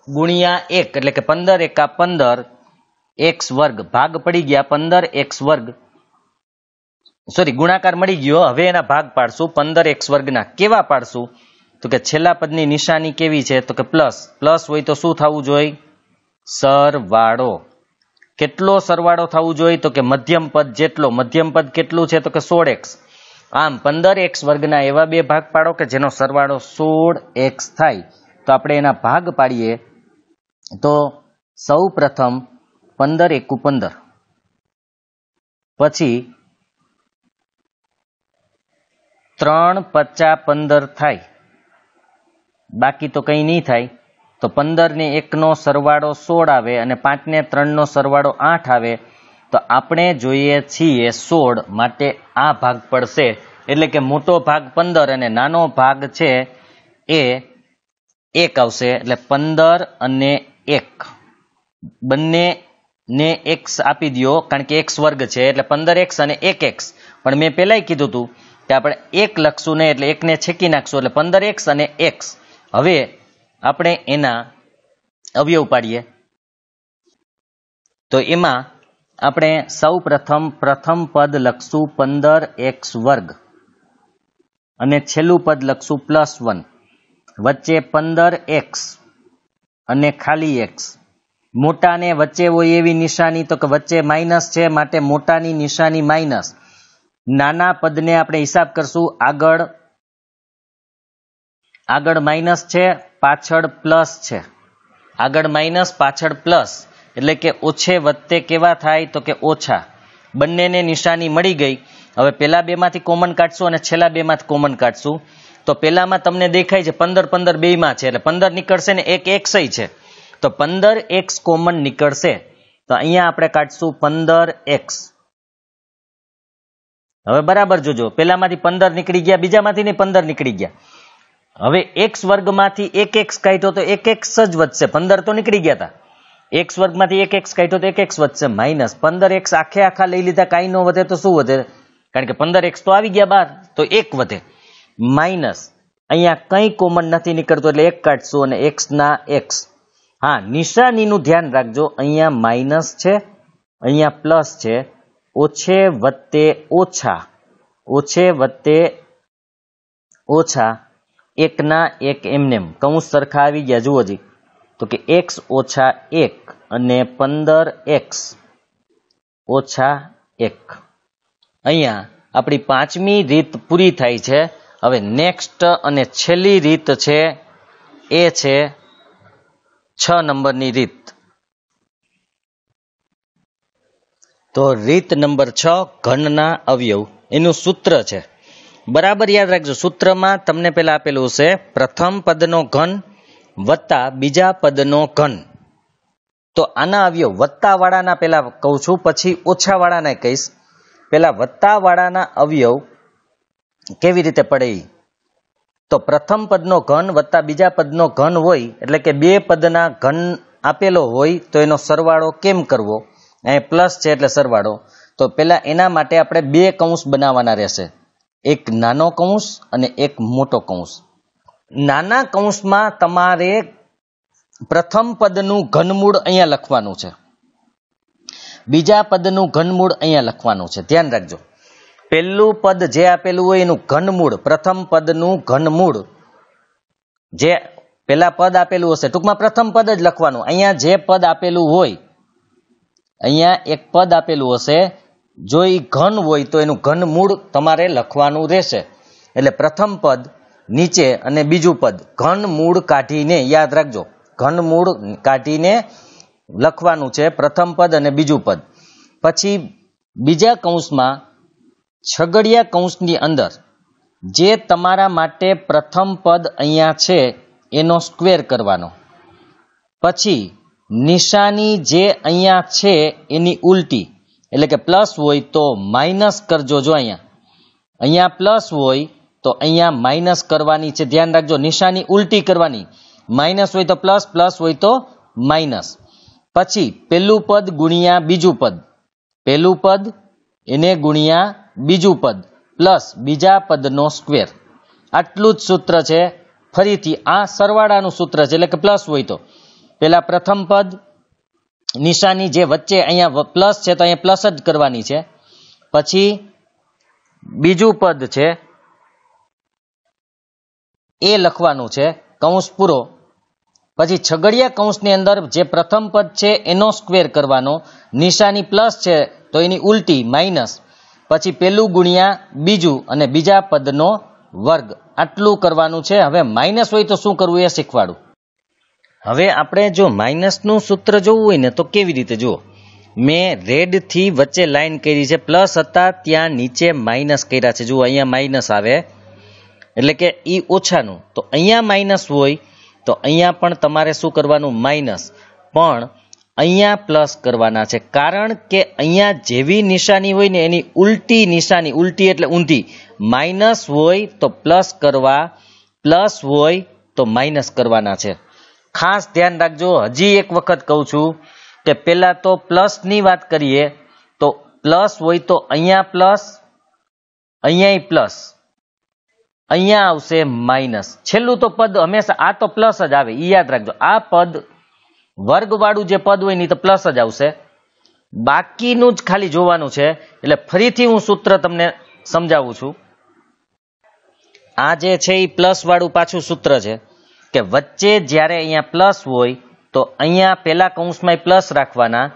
Speaker 1: ગુણ્યા 1 એટલે કે 15 એકા 15 x વર્ગ. ભાગ પડી ગયા 15x વર્ગ, સોરી ગુણાકાર મળી ગયો. હવે એના ભાગ પાડશું 15x વર્ગના. કેવા પાડશું? તો કે છેલ્લા પદની નિશાની કેવી છે? તો કે પ્લસ. પ્લસ હોય તો શું થવું જોઈએ? સરવાળો. કેટલો સરવાળો થવું જોઈએ? તો કે મધ્યમ પદ જેટલો. મધ્યમ પદ કેટલું છે? તો કે 16x. આમ 15x વર્ગના એવા બે ભાગ પાડો કે જેનો સરવાળો 16x થાય. તો આપણે એના ભાગ પાડીએ તો સૌ પ્રથમ 15 એકુ 15, પછી 3 પચા 15 થાય, બાકી તો કંઈ નહીં થાય. તો 15 ને 1 નો સરવાળો 16 આવે અને 5 ને 3 નો સરવાળો 8 આવે. તો આપણે જોઈએ છીએ 16, માટે આ ભાગ પડશે. એટલે કે મોટો ભાગ 15 અને નાનો ભાગ છે એ 1 આવશે. એટલે 15 અને 1 બંનેને x આપી દો, કારણ કે x વર્ગ છે એટલે 15x અને 1x. પણ મેં પહેલાંય કીધું હતું કે આપણે 1 લખશું નહીં, એટલે 1 ને છેકી નાખશું એટલે 15x અને x. હવે આપણે એના અવયવ પાડીએ. તો એમાં આપણે સૌ પ્રથમ પદ લખશું 15x વર્ગ અને છેલ્લું પદ લખશું +1. વચ્ચે 15x અને ખાલી x. મોટાને વચ્ચે હોય એવી નિશાની, તો કે વચ્ચે માઇનસ છે માટે મોટાની નિશાની માઇનસ. નાના પદને આપણે હિસાબ કરશું. આગળ માઇનસ છે, પાછળ પ્લસ છે. આગળ માઇનસ, પાછળ પ્લસ, એટલે કે ઓછે વત્તે કેવા થાય? તો કે ઓછા. બંનેને નિશાની મળી ગઈ. હવે પેલા બેમાંથી કોમન કાઢશું અને છેલ્લા બેમાંથી કોમન કાઢશું. તો પેલામાં તમને દેખાય છે 15 15 બેયમાં છે એટલે 15 નીકળશે ને એક x છે, તો 15x કોમન નીકળશે. તો અહીંયા આપણે કાઢશું 15x. હવે બરાબર જોજો, પેલામાંથી 15 નીકળી ગયા, બીજામાંથી ને 15 નીકળી ગયા. હવે x વર્ગમાંથી 1x કાઢ્યો તો 1x જ વધશે. 15 તો નીકળી ગયા હતા. x વર્ગમાંથી 1x કાઢ્યો તો 1x વધશે. માઇનસ 15x આખા લઈ લીધા, કાંઈ ન વધે તો શું વધે? કારણ કે 15x તો આવી ગયા બહાર, તો 1 વધે. માઇનસ અહીંયા કંઈ કોમન નથી નીકળતું એટલે 1 કાઢશું અને x ના x. હા, નિશાનીનું ધ્યાન રાખજો. અહીંયા માઇનસ છે, અહીંયા પ્લસ છે. ઓછે વત્તે ઓછા, ઓછે વત્તે ઓછા, 1 ના 1 એમનેમ. કૌંસ સરખા આવી ગયા જુઓ જી. તો કે x ઓછા 1 અને 15x ઓછા 1. અહીંયા આપણી 5મી રીત પૂરી થાય છે. હવે નેક્સ્ટ અને છેલ્લી રીત છે એ છે 6 નંબરની રીત. તો રીત નંબર 6, ઘનના અવયવ. એનું સૂત્ર છે, બરાબર યાદ રાખજો. સૂત્રમાં તમને પેલા આપેલું છે પ્રથમ પદનો ઘન વત્તા બીજા પદનો ઘન. તો આના અવયવ વત્તા વાળાના પેલા કહું છું, પછી ઓછા વાળાના કહીશ. પેલા વત્તા વાળાના અવયવ કેવી રીતે પડે? તો પ્રથમ પદનો ઘન વત્તા બીજા પદનો ઘન હોય, એટલે કે બે પદના ઘન આપેલો હોય તો એનો સરવાળો કેમ કરવો? અહીં પ્લસ છે એટલે સરવાળો. તો પેલા એના માટે આપણે 2 કૌંસ બનાવવાના રહેશે, એક નાનો કૌંસ અને એક મોટો કૌંસ. નાના કૌંસમાં તમારે પ્રથમ પદનું ઘનમૂળ અહીંયા લખવાનું છે, બીજા પદનું ઘનમૂળ અહીંયા લખવાનું છે. ધ્યાન રાખજો, પહેલું પદ જે આપેલું હોય એનું ઘનમૂળ, પ્રથમ પદનું ઘનમૂળ જે પેલા પદ આપેલું હશે, ટૂંકમાં પ્રથમ પદ જ લખવાનું. અહીંયા જે પદ આપેલું હોય, અહીંયા એક પદ આપેલું હશે, જો એ ઘન હોય તો એનું ઘનમૂળ તમારે લખવાનું રહેશે. એટલે પ્રથમ પદ નીચે અને બીજું પદ ઘનમૂળ કાઢીને, યાદ રાખજો, ઘનમૂળ કાઢીને લખવાનું છે પ્રથમ પદ અને બીજું પદ. પછી બીજા કૌંસમાં છગડિયા કૌંસની અંદર જે તમારા માટે પ્રથમ પદ અહીંયા છે એનો સ્ક્વેર કરવાનો. પછી નિશાની જે અહીંયા છે એની ઉલટી, એટલે કે પ્લસ હોય તો માઇનસ કરજો. જો અહીંયા પ્લસ હોય તો અહીંયા માઇનસ કરવાની છે. ધ્યાન રાખજો, નિશાની ઉલટી કરવાની. માઇનસ હોય તો પ્લસ, પ્લસ હોય તો માઇનસ. પછી પેલું પદ ગુણ્યા બીજું પદ, પેલું પદ એને ગુણ્યા બીજું પદ પ્લસ બીજા પદનો સ્ક્વેર. આટલું જ સૂત્ર છે. ફરીથી આ સરવાળાનું સૂત્ર છે, એટલે કે પ્લસ હોય તો પેલા પ્રથમ પદ નિશાની જે વચ્ચે અહીંયા પ્લસ છે તો અહીંયા પ્લસ જ કરવાની છે. પછી બીજું પદ છે એ લખવાનું છે, કૌંસ પૂરો. પછી છગડિયા કૌંસની અંદર જે પ્રથમ પદ છે એનો સ્ક્વેર કરવાનો, નિશાની પ્લસ છે તો એની ઉલટી માઇનસ, પછી પેલું ગુણ્યા બીજું અને બીજા પદનો વર્ગ, આટલું કરવાનું છે. હવે માઇનસ હોય તો શું કરવું એ શીખવાડું. હવે આપણે જો માઇનસનું સૂત્ર જોવું હોય ને તો કેવી રીતે જુઓ, મેં રેડથી વચ્ચે લાઈન કરી છે, પ્લસ હતા ત્યાં નીચે માઇનસ કર્યા છે. જુઓ અહીંયા માઇનસ આવે એટલે કે ઈ ઓછાનું, તો અહીંયા માઇનસ હોય તો અહીંયા પણ તમારે શું કરવાનું, માઇનસ, પણ અહીંયા પ્લસ કરવાના છે. કારણ કે અહીંયા જેવી નિશાની હોય ને એની ઉલટી નિશાની, ઉલટી એટલે ઊંધી, માઇનસ હોય તો પ્લસ કરવા, પ્લસ હોય તો માઇનસ કરવાના છે. ખાસ ધ્યાન રાખજો. હજી એક વખત કહું છું કે પહેલા તો પ્લસની વાત કરીએ તો પ્લસ હોય તો અહીંયા પ્લસ, અહીંયા પ્લસ, અહીંયા આવશે માઇનસ. છેલ્લું તો પદ હંમેશા આ તો પ્લસ જ આવે, એ યાદ રાખજો. આ પદ વર્ગવાળું જે પદ હોય ને તો પ્લસ જ આવશે, બાકીનું જ ખાલી જોવાનું છે. એટલે ફરીથી હું સૂત્ર તમને સમજાવું છું. આ જે છે એ પ્લસ વાળું પાછું સૂત્ર છે કે વચ્ચે જ્યારે અહીંયા પ્લસ હોય તો અહીંયા પહેલા કૌંસમાં પ્લસ રાખવાના,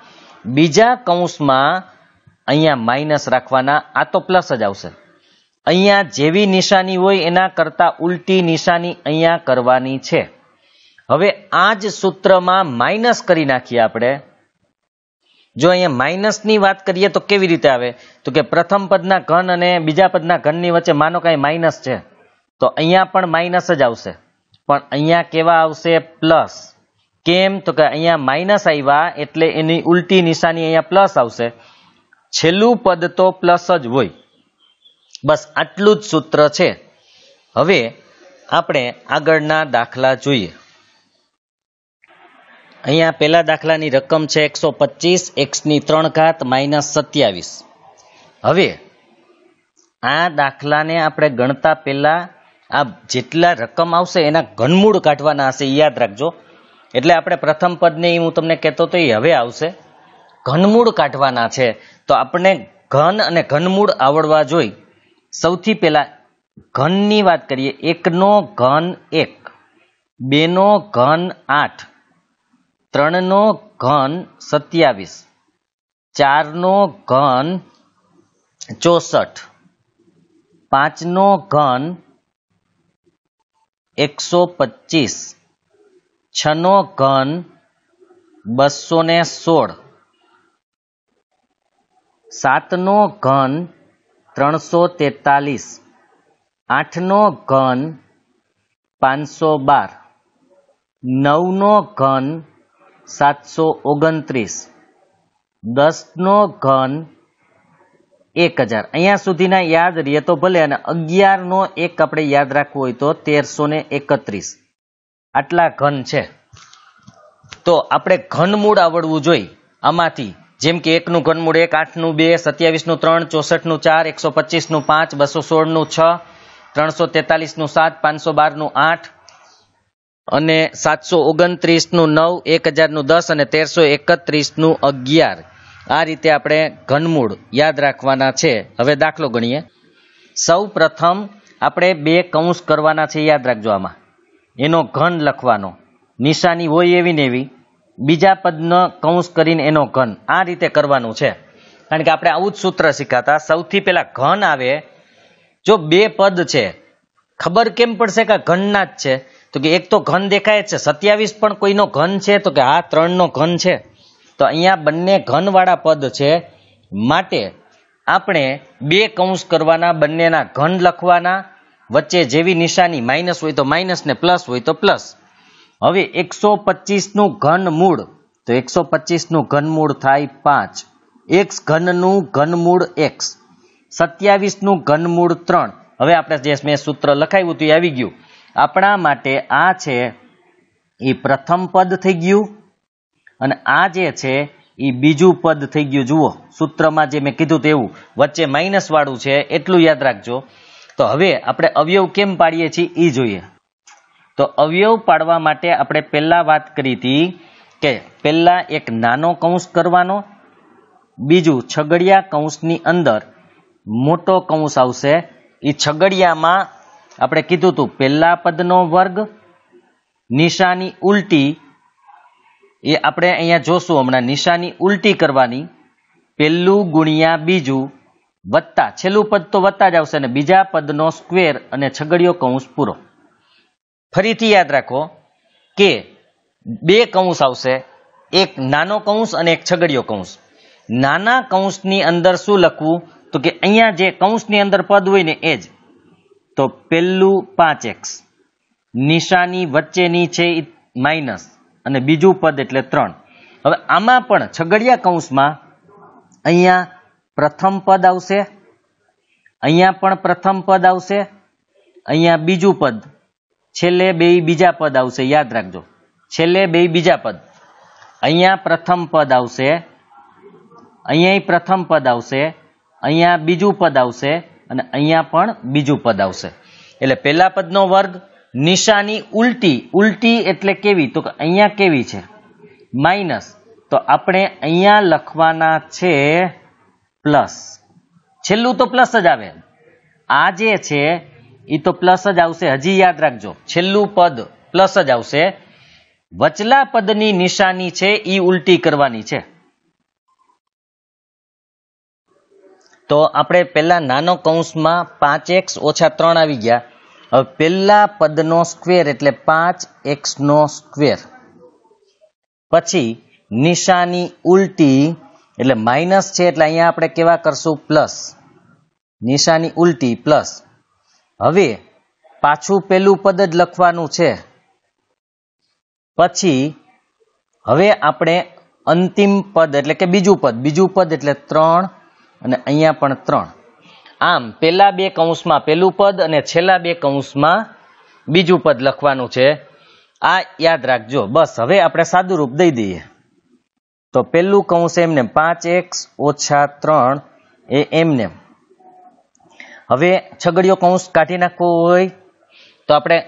Speaker 1: બીજા કૌંસમાં અહીંયા માઇનસ રાખવાના. આ તો પ્લસ જ આવશે. અહીંયા જેવી નિશાની હોય એના કરતા ઉલટી નિશાની અહીંયા કરવાની છે. હવે આ જ સૂત્રમાં માઇનસ કરી નાખીએ આપણે. જો અહીંયા માઇનસની વાત કરીએ તો કેવી રીતે આવે, તો કે પ્રથમ પદના ઘન અને બીજા પદના ઘનની વચ્ચે માનો કાંઈ માઇનસ છે તો અહીંયા પણ માઇનસ જ આવશે, પણ અહીંયા કેવા આવશે, પ્લસ. કેમ, તો કે અહીંયા માઇનસ આવ્યા એટલે એની ઉલટી નિશાની અહીંયા પ્લસ આવશે. છેલ્લું પદ તો પ્લસ જ હોય. બસ આટલું જ સૂત્ર છે. હવે આપણે આગળના દાખલા જોઈએ. અહીંયા પહેલા દાખલાની રકમ છે 125 x ની 3 ઘાત માઇનસ 27. હવે આ દાખલાને આપણે ગણતા પહેલા આ જેટલા રકમ આવશે એના ઘનમૂળ કાઢવાના હશે, યાદ રાખજો. એટલે આપણે પ્રથમ પદને હું તમને કહેતો તો એ હવે આવશે, ઘનમૂળ કાઢવાના છે. તો આપણે ઘન અને ઘનમૂળ આવડવા જોઈ. સૌથી પહેલા ઘનની વાત કરીએ. 1 નો ઘન 1, 2 નો ઘન 8, 3 નો ઘન 27, 4 નો ઘન 64, 5 નો ઘન 125, 6 નો ઘન 216, 7 નો ઘન 343, 8 નો ઘન 512, 9 નો ઘન 729, 10 નો ઘન 1000. અહીંયા સુધીના યાદ રહીએ તો ભલે, અને 11 નો એક આપણે યાદ રાખવું હોય તો 1331. આટલા ઘન છે. તો આપણે ઘનમૂળ આવડવું જોઈએ આમાંથી. જેમ કે 1 નું ઘનમૂળ 1, 8 નું 2, 27 નું 3, 64 નું 4, 125 નું 5, 216 નું 6, 343 નું 7, 512 નું 8 અને 729 નું 9, 1000 નું 10 અને 1331 નું 11. આ રીતે આપણે ઘનમૂળ યાદ રાખવાના છે. હવે દાખલો ગણીએ. સૌ પ્રથમ આપણે 2 કૌંસ કરવાના છે, યાદ રાખજો. આમાં એનો ઘન લખવાનો, નિશાની હોય એવી ને એવી, બીજા પદનો કૌંસ કરીને એનો ઘન, આ રીતે કરવાનું છે. કારણ કે આપણે આવું જ સૂત્ર શીખાતા. સૌથી પહેલા ઘન આવે. જો 2 પદ છે, ખબર કેમ પડશે કે ઘનના જ છે, તો કે એક તો ઘન દેખાય જ છે. 27 પણ કોઈનો ઘન છે, તો કે આ 3 નો ઘન છે. તો અહીંયા બંને ઘનવાળા પદ છે, માટે આપણે 2 કૌંસ કરવાના, બંનેના ઘન લખવાના, વચ્ચે જેવી નિશાની માઇનસ હોય તો માઇનસ ને પ્લસ હોય તો પ્લસ. હવે 125 નું ઘનમૂળ, તો 125 નું ઘનમૂળ થાય 5. x ઘનનું ઘનમૂળ x, 27 નું ઘનમૂળ 3. હવે આપણે જે મેં સૂત્ર લખાવ્યું હતું એ આવી ગયું. આપણા માટે આ છે એ પ્રથમ પદ થઈ ગયું, અને આ જે છે એ બીજું પદ થઈ ગયું. જુઓ સૂત્રમાં જે મેં કીધું તેવું વચ્ચે માઇનસ વાળું છે, એટલું યાદ રાખજો. તો હવે આપણે અવયવ કેમ પાડીએ છીએ એ જોઈએ. તો અવયવ પાડવા માટે આપણે પહેલા વાત કરી હતી કે પહેલા એક નાનો કૌંસ કરવાનો, બીજું છગડિયા કૌંસની અંદર મોટો કૌંસ આવશે. એ છગડિયામાં આપણે કીધું હતું પહેલા પદનો વર્ગ નિશાની ઉલટી, એ આપણે અહીંયા જોશું હમણાં, નિશાની ઉલટી કરવાની, પહેલું ગુણ્યા બીજું વત્તા છેલ્લું પદ તો વત્તા જ આવશે અને બીજા પદનો સ્ક્વેર અને છગડીયો કૌંસ પૂરો. ફરીથી યાદ રાખો કે બે કૌંસ આવશે, એક નાનો કૌંસ અને એક છગડીયો કૌંસ. નાના કૌંસની અંદર શું લખવું તો કે અહીંયા જે કૌંસની અંદર પદ હોય ને એ જ, તો પહેલું 5x, નિશાની વચ્ચેની છે માઇનસ અને બીજું પદ એટલે 3. હવે આમાં પણ છગડિયા કૌંસમાં અહીંયા પ્રથમ પદ આવશે, અહીંયા પણ પ્રથમ પદ આવશે, અહીંયા બીજું પદ, છેલ્લે બે બીજા પદ આવશે. યાદ રાખજો, છેલ્લે બે બીજા પદ. અહીંયા પ્રથમ પદ આવશે, અહીંયા પ્રથમ પદ આવશે, અહીંયા બીજું પદ આવશે અને અહીંયા પણ બીજું પદ આવશે. એટલે પહેલા પદનો વર્ગ નિશાની ઉલટી, ઉલટી એટલે કેવી તો કે અહીંયા કેવી છે માઇનસ, તો આપણે અહીંયા લખવાના છે પ્લસ. છેલ્લું તો પ્લસ જ આવે, આ જે છે એ તો પ્લસ જ આવશે. હજી યાદ રાખજો, છેલ્લું પદ પ્લસ જ આવશે. વચલા પદની નિશાની છે એ ઉલટી કરવાની છે. તો આપણે પહેલા નાનો કૌંસમાં 5x ઓછા 3 આવી ગયા. હવે પહેલા પદનો સ્ક્વેર એટલે 5x નો સ્ક્વેર, પછી નિશાની ઉલટી એટલે માઇનસ છે એટલે અહીંયા આપણે કેવા કરશું પ્લસ, નિશાની ઉલટી પ્લસ. હવે પાછું પેલું પદ જ લખવાનું છે, પછી હવે આપણે અંતિમ પદ એટલે કે બીજું પદ એટલે 3 અને અહીંયા પણ 3. આમ પહેલા બે કૌંસમાં પહેલું પદ અને છેલ્લા બે કૌંસમાં બીજું પદ લખવાનું છે. આ યાદ રાખજો. બસ હવે આપણે સાદું રૂપ દઈ દઈએ. તો પહેલું કૌંસ એમને 5x ઓછા 3 એ એમને. હવે છગડીયો કૌંસ કાઢી નાખવો હોય તો આપણે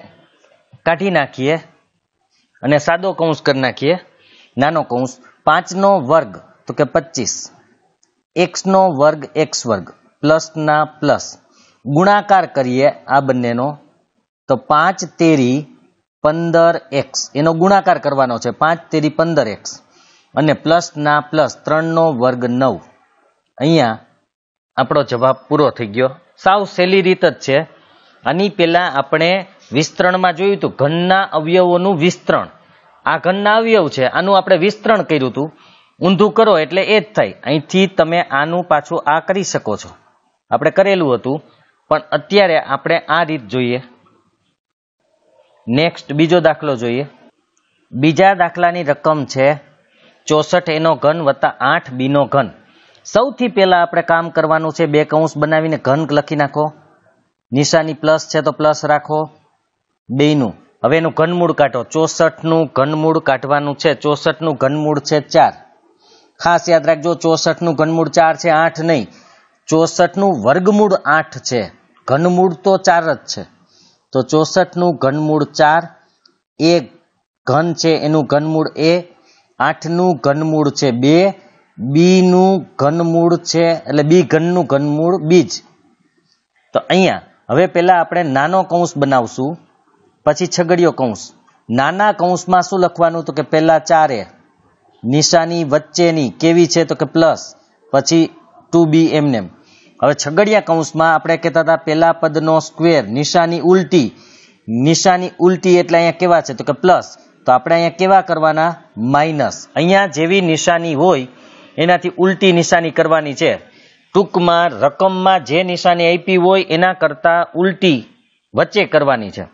Speaker 1: કાઢી નાખીએ અને સાદો કૌંસ કરી નાખીએ. નાનો કૌંસ 5 નો વર્ગ તો કે 25, x નો વર્ગ x વર્ગ પ્લસ ના પ્લસ, ગુણાકાર કરીએ આ બંનેનો તો 5 તેરી 15x, એનો ગુણાકાર કરવાનો છે. 5 તેરી 15x અને પ્લસ ના પ્લસ 3 નો વર્ગ 9. અહીંયા આપણો જવાબ પૂરો થઈ ગયો. સાવ સહેલી રીત જ છે. આની પહેલા આપણે વિસ્તરણમાં જોયું હતું ઘનના અવયવોનું વિસ્તરણ. આ ઘનના અવયવ છે, આનું આપણે વિસ્તરણ કર્યું હતું. ઊંધું કરો એટલે એ જ થાય. અહીંથી તમે આનું પાછું આ કરી શકો છો, આપણે કરેલું હતું. પણ અત્યારે આપણે આ રીત જોઈએ. નેક્સ્ટ બીજો દાખલો જોઈએ. બીજા દાખલાની રકમ છે 64 એનો ઘન વત્તા 8 બી નો ઘન. સૌથી પહેલા આપણે કામ કરવાનું છે, બે કૌંસ બનાવીને ઘન લખી નાખો. નિશાની પ્લસ છે તો પ્લસ રાખો બેયનું. હવે એનું ઘનમૂળ કાઢો. 64 નું ઘનમૂળ કાઢવાનું છે. 64 નું ઘનમૂળ છે 4. ખાસ યાદ રાખજો, 64 નું ઘનમૂળ 4 છે, 8 નહીં. 64 નું વર્ગમૂળ 8 છે, ઘનમૂળ તો 4 જ છે. તો 64 નું ઘનમૂળ 4, એ ઘન છે એનું ઘનમૂળ એ, 8 નું ઘનમૂળ છે 2, બી નું ઘનમૂળ છે એટલે બી ઘનનું ઘનમૂળ બીજ. તો અહીંયા હવે પહેલા આપણે નાનો કૌંસ બનાવશું, પછી છગડીયો કૌંસ. નાના કૌંસમાં શું લખવાનું તો કે પહેલા 4a, નિશાની વચ્ચેની કેવી છે તો કે પ્લસ, પછી 2b એમને. હવે છગડીયા કૌંસમાં આપણે કહેતા હતા પહેલા પદનો સ્ક્વેર, નિશાની ઉલટી. નિશાની ઉલટી એટલે અહીંયા કેવા છે તો કે પ્લસ, તો આપણે અહીંયા કેવા કરવાના માઇનસ. અહીંયા જેવી નિશાની હોય એનાથી ઉલટી નિશાની કરવાની છે. ટૂંકમાં રકમમાં જે નિશાની આપી હોય એના કરતા ઉલટી વચ્ચે કરવાની છે.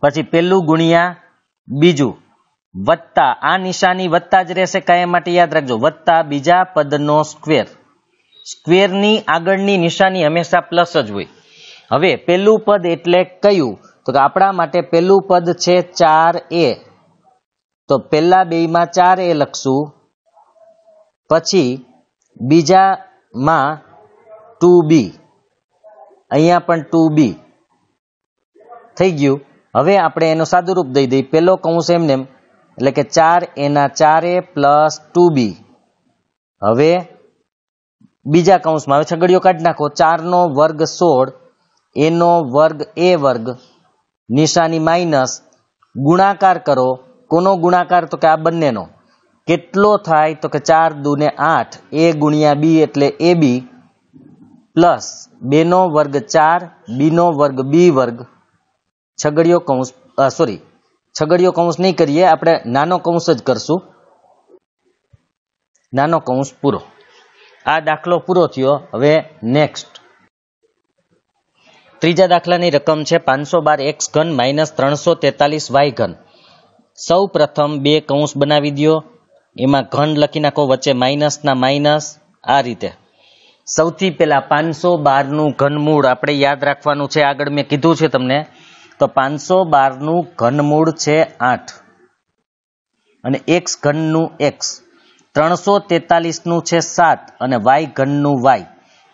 Speaker 1: પછી પહેલું ગુણ્યા બીજું વત્તા, આ નિશાની વત્તા જ રહેશે કાયમ માટે, યાદ રાખજો. વત્તા બીજા પદનો સ્ક્વેર. સ્ક્વેરની આગળની નિશાની હંમેશા પ્લસ જ હોય. હવે પહેલું પદ એટલે કયું તો કે આપણા માટે પહેલું પદ છે 4a, તો પહેલા બેયમાં 4a લખશું. પછી બીજામાં 2b, અહીંયા પણ 2b થઈ ગયું. હવે આપણે એનું સાદું રૂપ દઈ દઈએ. પહેલો કૌંસ એમને એટલે કે 4a ના 4a પ્લસ 2b. હવે બીજા કૌંસમાં હવે છગડીયો કાઢી નાખો. 4 નો વર્ગ 16 એનો વર્ગ એ વર્ગ નિશાની માઇનસ ગુણાકાર કરો. કોનો ગુણાકાર? તો કે આ બંનેનો. કેટલો થાય? તો કે 4 દુને 8 a ગુણ્યા b એટલે ab પ્લસ 2 નો વર્ગ 4 b નો વર્ગ b વર્ગ છગડીયો કૌંસ છગડીયો કૌંસ નહીં કરીએ, આપણે નાનો કૌંસ જ કરશું. નાનો કૌંસ પૂરો. આ દાખલો પૂરો થયો. હવે નેક્સ્ટ ત્રીજા દાખલાની રકમ છે 512x ઘન માઇનસ 343y ઘન. સૌ પ્રથમ બે કૌંસ બનાવી દો, એમાં ઘન લખી નાખો, વચ્ચે માઇનસના માઇનસ. આ રીતે સૌથી પહેલા 512 નું ઘનમૂળ આપણે યાદ રાખવાનું છે. આગળ મેં કીધું છે તમને. તો 512 નું ઘનમૂળ છે 8 અને x ઘનનું x, 343 નું છે 7 અને y ઘનનું y.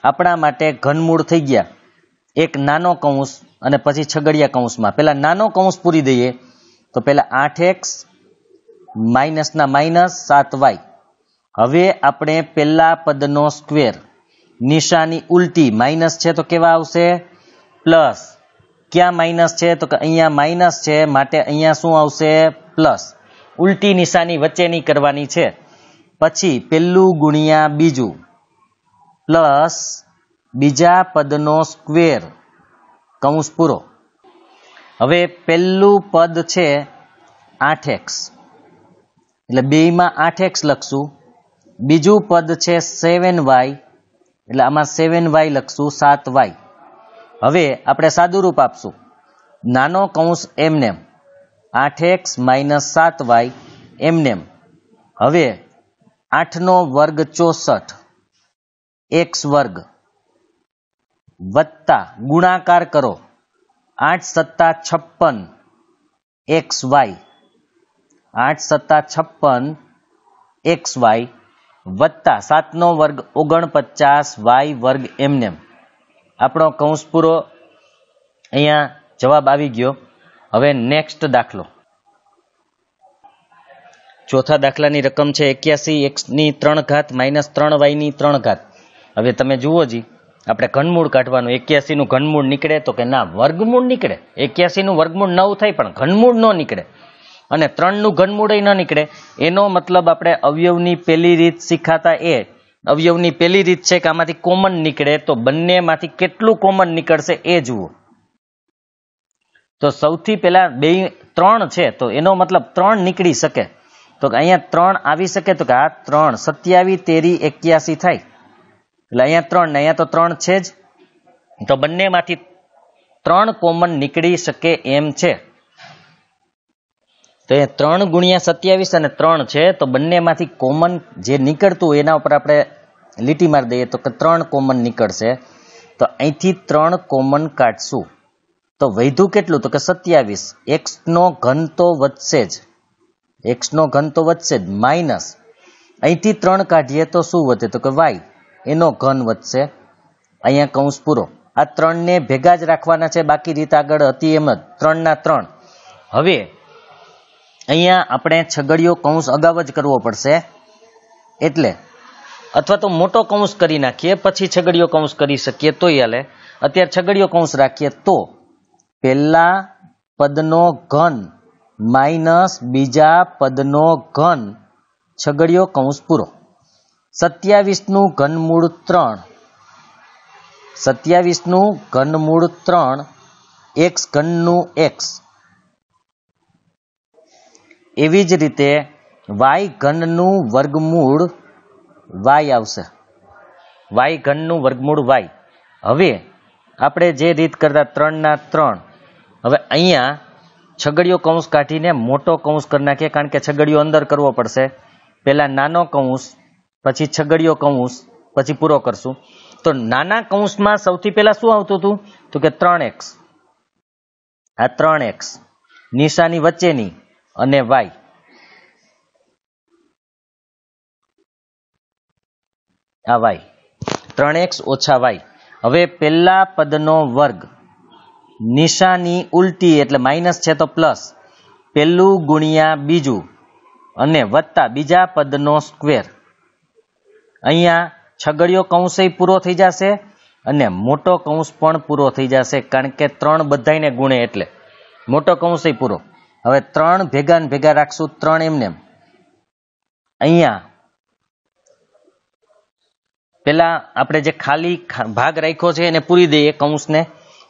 Speaker 1: આપણા માટે ઘનમૂળ થઈ ગયા. એક નાનો કૌંસ અને પછી છગડિયા કૌંસમાં પહેલા નાનો કૌંસ પૂરી દઈએ. તો પહેલા 8x માઇનસના માઇનસ 7y. હવે આપણે પહેલા પદનો સ્ક્વેર, નિશાની ઉલટી, માઇનસ છે તો કેવા આવશે? પ્લસ. ક્યાં માઇનસ છે? તો કે અહીંયા માઇનસ છે, માટે અહીંયા શું આવશે? પ્લસ. ઉલટી નિશાની વચ્ચેની કરવાની છે. પછી પહેલું ગુણ્યા બીજું પ્લસ બીજા પદનો સ્ક્વેર કૌંસ પૂરો. હવે પહેલું પદ છે 8x એટલે બેયમાં 8x લખશું. બીજું પદ છે 7y એટલે આમાં 7y લખશું, 7y. હવે આપણે સાદું રૂપ આપશું. નાનો કૌંસ એમનેમ, 8x માઇનસ 7y એમનેમ. હવે 8 નો વર્ગ 64 x વર્ગ વત્તા ગુણાકાર કરો 8 સત્તા 56 xy, 8 સત્તા 56 xy વત્તા 7 નો વર્ગ 49 y વર્ગ એમનેમ. આપણો કૌંસ પૂરો. અહીંયા જવાબ આવી ગયો. હવે નેક્સ્ટ દાખલો. ચોથા દાખલાની રકમ છે 81x ની 3 ઘાત માઇનસ 3y ની 3 ઘાત. હવે તમે જુઓ જી, આપણે ઘનમૂળ કાઢવાનું. 81 નું ઘનમૂળ નીકળે? તો કે ના, વર્ગમૂળ નીકળે. 81 નું વર્ગમૂળ 9 થાય પણ ઘનમૂળ ન નીકળે. અને 3 નું ઘનમૂળ ન નીકળે. એનો મતલબ આપણે અવયવની પહેલી રીત શીખાતા એ અવયવની પહેલી રીત છે કે આમાંથી કોમન નીકળે. તો બંનેમાંથી કેટલું કોમન નીકળશે એ જુઓ. તો સૌથી પહેલા 3 છે તો એનો મતલબ 3 નીકળી શકે. તો અહીંયા 3 આવી શકે. તો કે આ 3 27 13 81 થાય. એટલે અહીંયા 3 ને અહીંયા તો 3 છે જ. તો બંનેમાંથી 3 કોમન નીકળી શકે એમ છે. તો એ 3 ગુણ્યા 27 અને 3 છે. તો બંનેમાંથી કોમન જે નીકળતું એના ઉપર આપણે લીટી મારી દઈએ તો કે 3 કોમન નીકળશે. તો અહીંથી 3 કોમન કાઢશું તો વધ્યું કેટલું? તો કે 27. x નો ઘન તો વધશે જ, x નો ઘન તો વધશે જ, માઇનસ અહીંથી 3 કાઢીએ તો શું વધે? તો કે y એનો ઘન વધશે. અહીંયા કૌંસ પૂરો. આ 3 ને ભેગા જ રાખવાના છે, બાકી રીત આગળ હતી એમ જ 3 ના 3. હવે અહીંયા આપણે છગડીયો કૌંસ અગાઉ જ કરવો પડશે, એટલે અથવા તો મોટો કૌંસ કરી નાખીએ પછી છગડીયો કૌંસ કરી શકીએ તોય હાલે. અત્યારે છગડીયો કૌંસ રાખીએ તો પહેલા પદનો ઘન માઇનસ બીજા પદનો ઘન છગડીયો કૌંસ પૂરો. 27 નું ઘનમૂળ 3, 27 નું ઘનમૂળ 3 x ઘનનું x. એવી જ રીતે y ઘનનું વર્ગમૂળ y આવશે, y ઘનનું વર્ગમૂળ y. હવે આપણે જે રીત કરતા 3 ના 3, હવે અહીંયા છગડીયો કૌંસ કાઢીને મોટો કૌંસ કરી નાખીએ, કારણ કે છગડીયો અંદર કરવો પડશે. પહેલા નાનો કૌંસ પછી છગડીયો કૌંસ પછી પૂરો કરશું. તો નાના કૌંસમાં સૌથી પહેલા શું આવતું હતું? તો કે 3x. આ 3x નિશાની વચ્ચેની અને y. આ y 3x ઓછા y. હવે પહેલા પદનો વર્ગ, નિશાની ઉલટી એટલે માઇનસ છે તો પ્લસ, પહેલું ગુણ્યા બીજું અને વત્તા બીજા પદનો સ્ક્વેર. અહીંયા છગડીયો કૌંસ પૂરો થઈ જશે અને મોટો કૌંસ પણ પૂરો થઈ જશે, કારણ કે 3 બધાયને ગુણે એટલે મોટો કૌંસ પૂરો. હવે 3 ભેગા ને ભેગા રાખશું, 3 એમને અહીંયા પેલા આપણે જે ખાલી ભાગ રાખ્યો છે એને પૂરી દઈએ કૌંસને.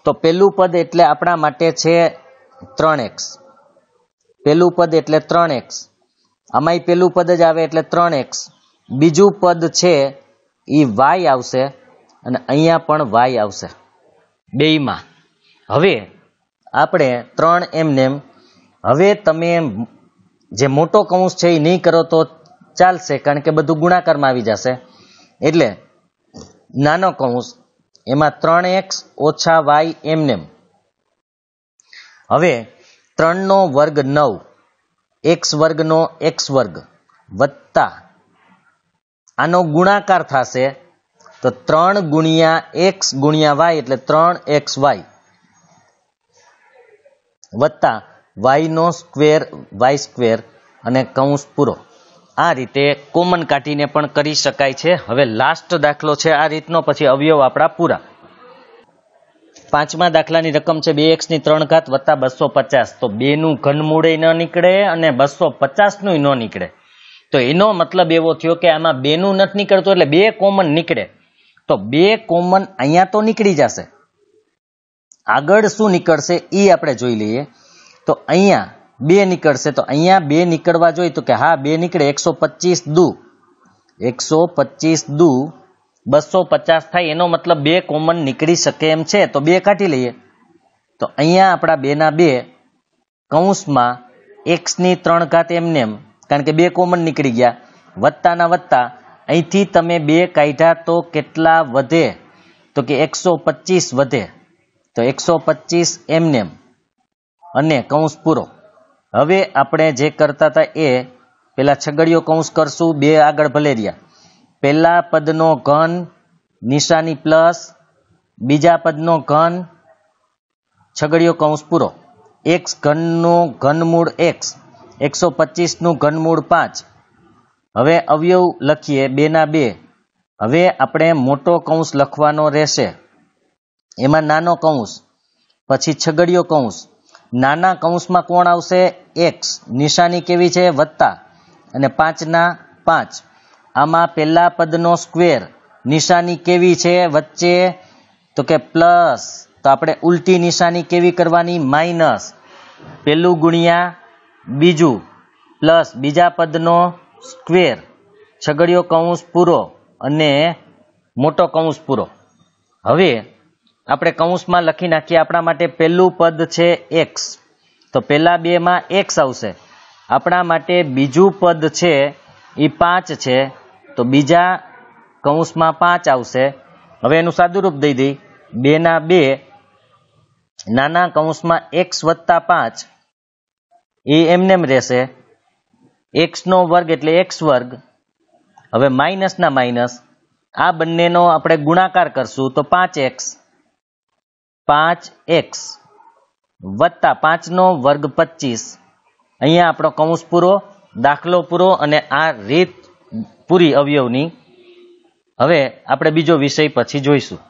Speaker 1: તો પેલું પદ એટલે આપણા માટે છે 3x. પેલું પદ એટલે 3x, આમાંય પેલું પદ જ આવે એટલે 3x. બીજું પદ છે એ y આવશે અને અહીંયા પણ y આવશે બેયમાં. હવે આપણે 3 એમને, હવે તમે જે મોટો કૌંસ છે એ નહીં કરો તો ચાલશે, કારણ કે બધું ગુણાકારમાં આવી જશે. એટલે નાનો કૌંસ એમાં 3x ઓછા y એમને. હવે 3 નો વર્ગ 9, x વર્ગનો x વર્ગ વત્તા આનો ગુણાકાર થશે તો 3 ગુણ્યા x ગુણ્યા y એટલે 3xy વત્તા y નો સ્ક્વેર y સ્ક્વેર અને કૌંસ પૂરો. આ રીતે કોમન કાઢીને પણ કરી શકાય છે. હવે લાસ્ટ દાખલો છે આ રીતનો, પછી અવયવ આપણા પૂરા. 5મા દાખલાની રકમ છે 2x ની 3 ઘાત વત્તા 250. તો 2 નું ઘનમૂળ ન નીકળે અને 250 નું ન નીકળે. તો એનો મતલબ એવો થયો કે આમાં 2 નું નથી નીકળતું એટલે 2 કોમન નીકળે. તો 2 કોમન અહીંયા તો નીકળી જશે, આગળ શું નીકળશે એ આપણે જોઈ લઈએ. તો અહીંયા 2 નીકળશે, તો અહીંયા 2 નીકળવા જોઈએ તો કે હા 2 નીકળે. 125 દુ 250 થાય, એનો મતલબ 2 કોમન નીકળી શકે એમ છે. તો 2 કાઢી લઈએ. તો અહીંયા આપણા 2 ના 2 કૌંસમાં x ની 3 ઘાત એમને એમ, કારણ કે 2 કોમન નીકળી ગયા, વત્તાના વત્તા અહીંથી તમે 2 કાઢ્યા તો કેટલા વધે? તો કે 125 વધે. તો 125 એમને એમ અને કૌંસ પૂરો. હવે આપણે જે કરતા હતા એ પેલા છગડીયો કૌંસ કરશું, 2 આગળ ભલે રહ્યા. પહેલા પદનો ઘન નિશાની પ્લસ, બીજા પદનો ઘન છગડીયો કૌંસ પૂરો. x ઘનનું ઘનમૂળ x, 125 નું ઘનમૂળ 5. હવે અવયવ લખીએ 2 ના 2. હવે આપણે મોટો કૌંસ લખવાનો રહેશે, એમાં નાનો કૌંસ, પછી છગડીયો કૌંસ. નાના કૌંસમાં કોણ આવશે? x, નિશાની કેવી છે? વત્તા, અને 5 ના 5. આમાં પહેલા પદનો સ્ક્વેર, નિશાની કેવી છે વચ્ચે? તો કે પ્લસ. તો આપણે ઉલટી નિશાની કેવી કરવાની? માઇનસ. પેલું ગુણ્યા બીજું પ્લસ બીજા પદનો સ્ક્વેર, છગડીયો કૌંસ પૂરો અને મોટો કૌંસ પૂરો. હવે આપણે કૌંસમાં લખી નાખીએ. આપણા માટે પહેલું પદ છે x, તો પહેલા 2 માં x આવશે. આપણા માટે બીજું પદ છે એ 5 છે, તો બીજા કૌંસમાં 5 આવશે. હવે એનું સાદુરૂપ દઈ દઈ. 2 ના 2 નાના કૌંસમાં x વત્તા 5 એ એમનેમ રહેશે. x નો વર્ગ એટલે x વર્ગ. હવે માઇનસ ના માઇનસ, આ બંનેનો આપણે ગુણાકાર કરશું તો 5x વત્તા 5 નો વર્ગ 25. અહીંયા આપણો કૌંસ પૂરો, દાખલો પૂરો અને આ રીત પૂરી અવયવની. હવે આપણે બીજો વિષય પછી જોઈશું.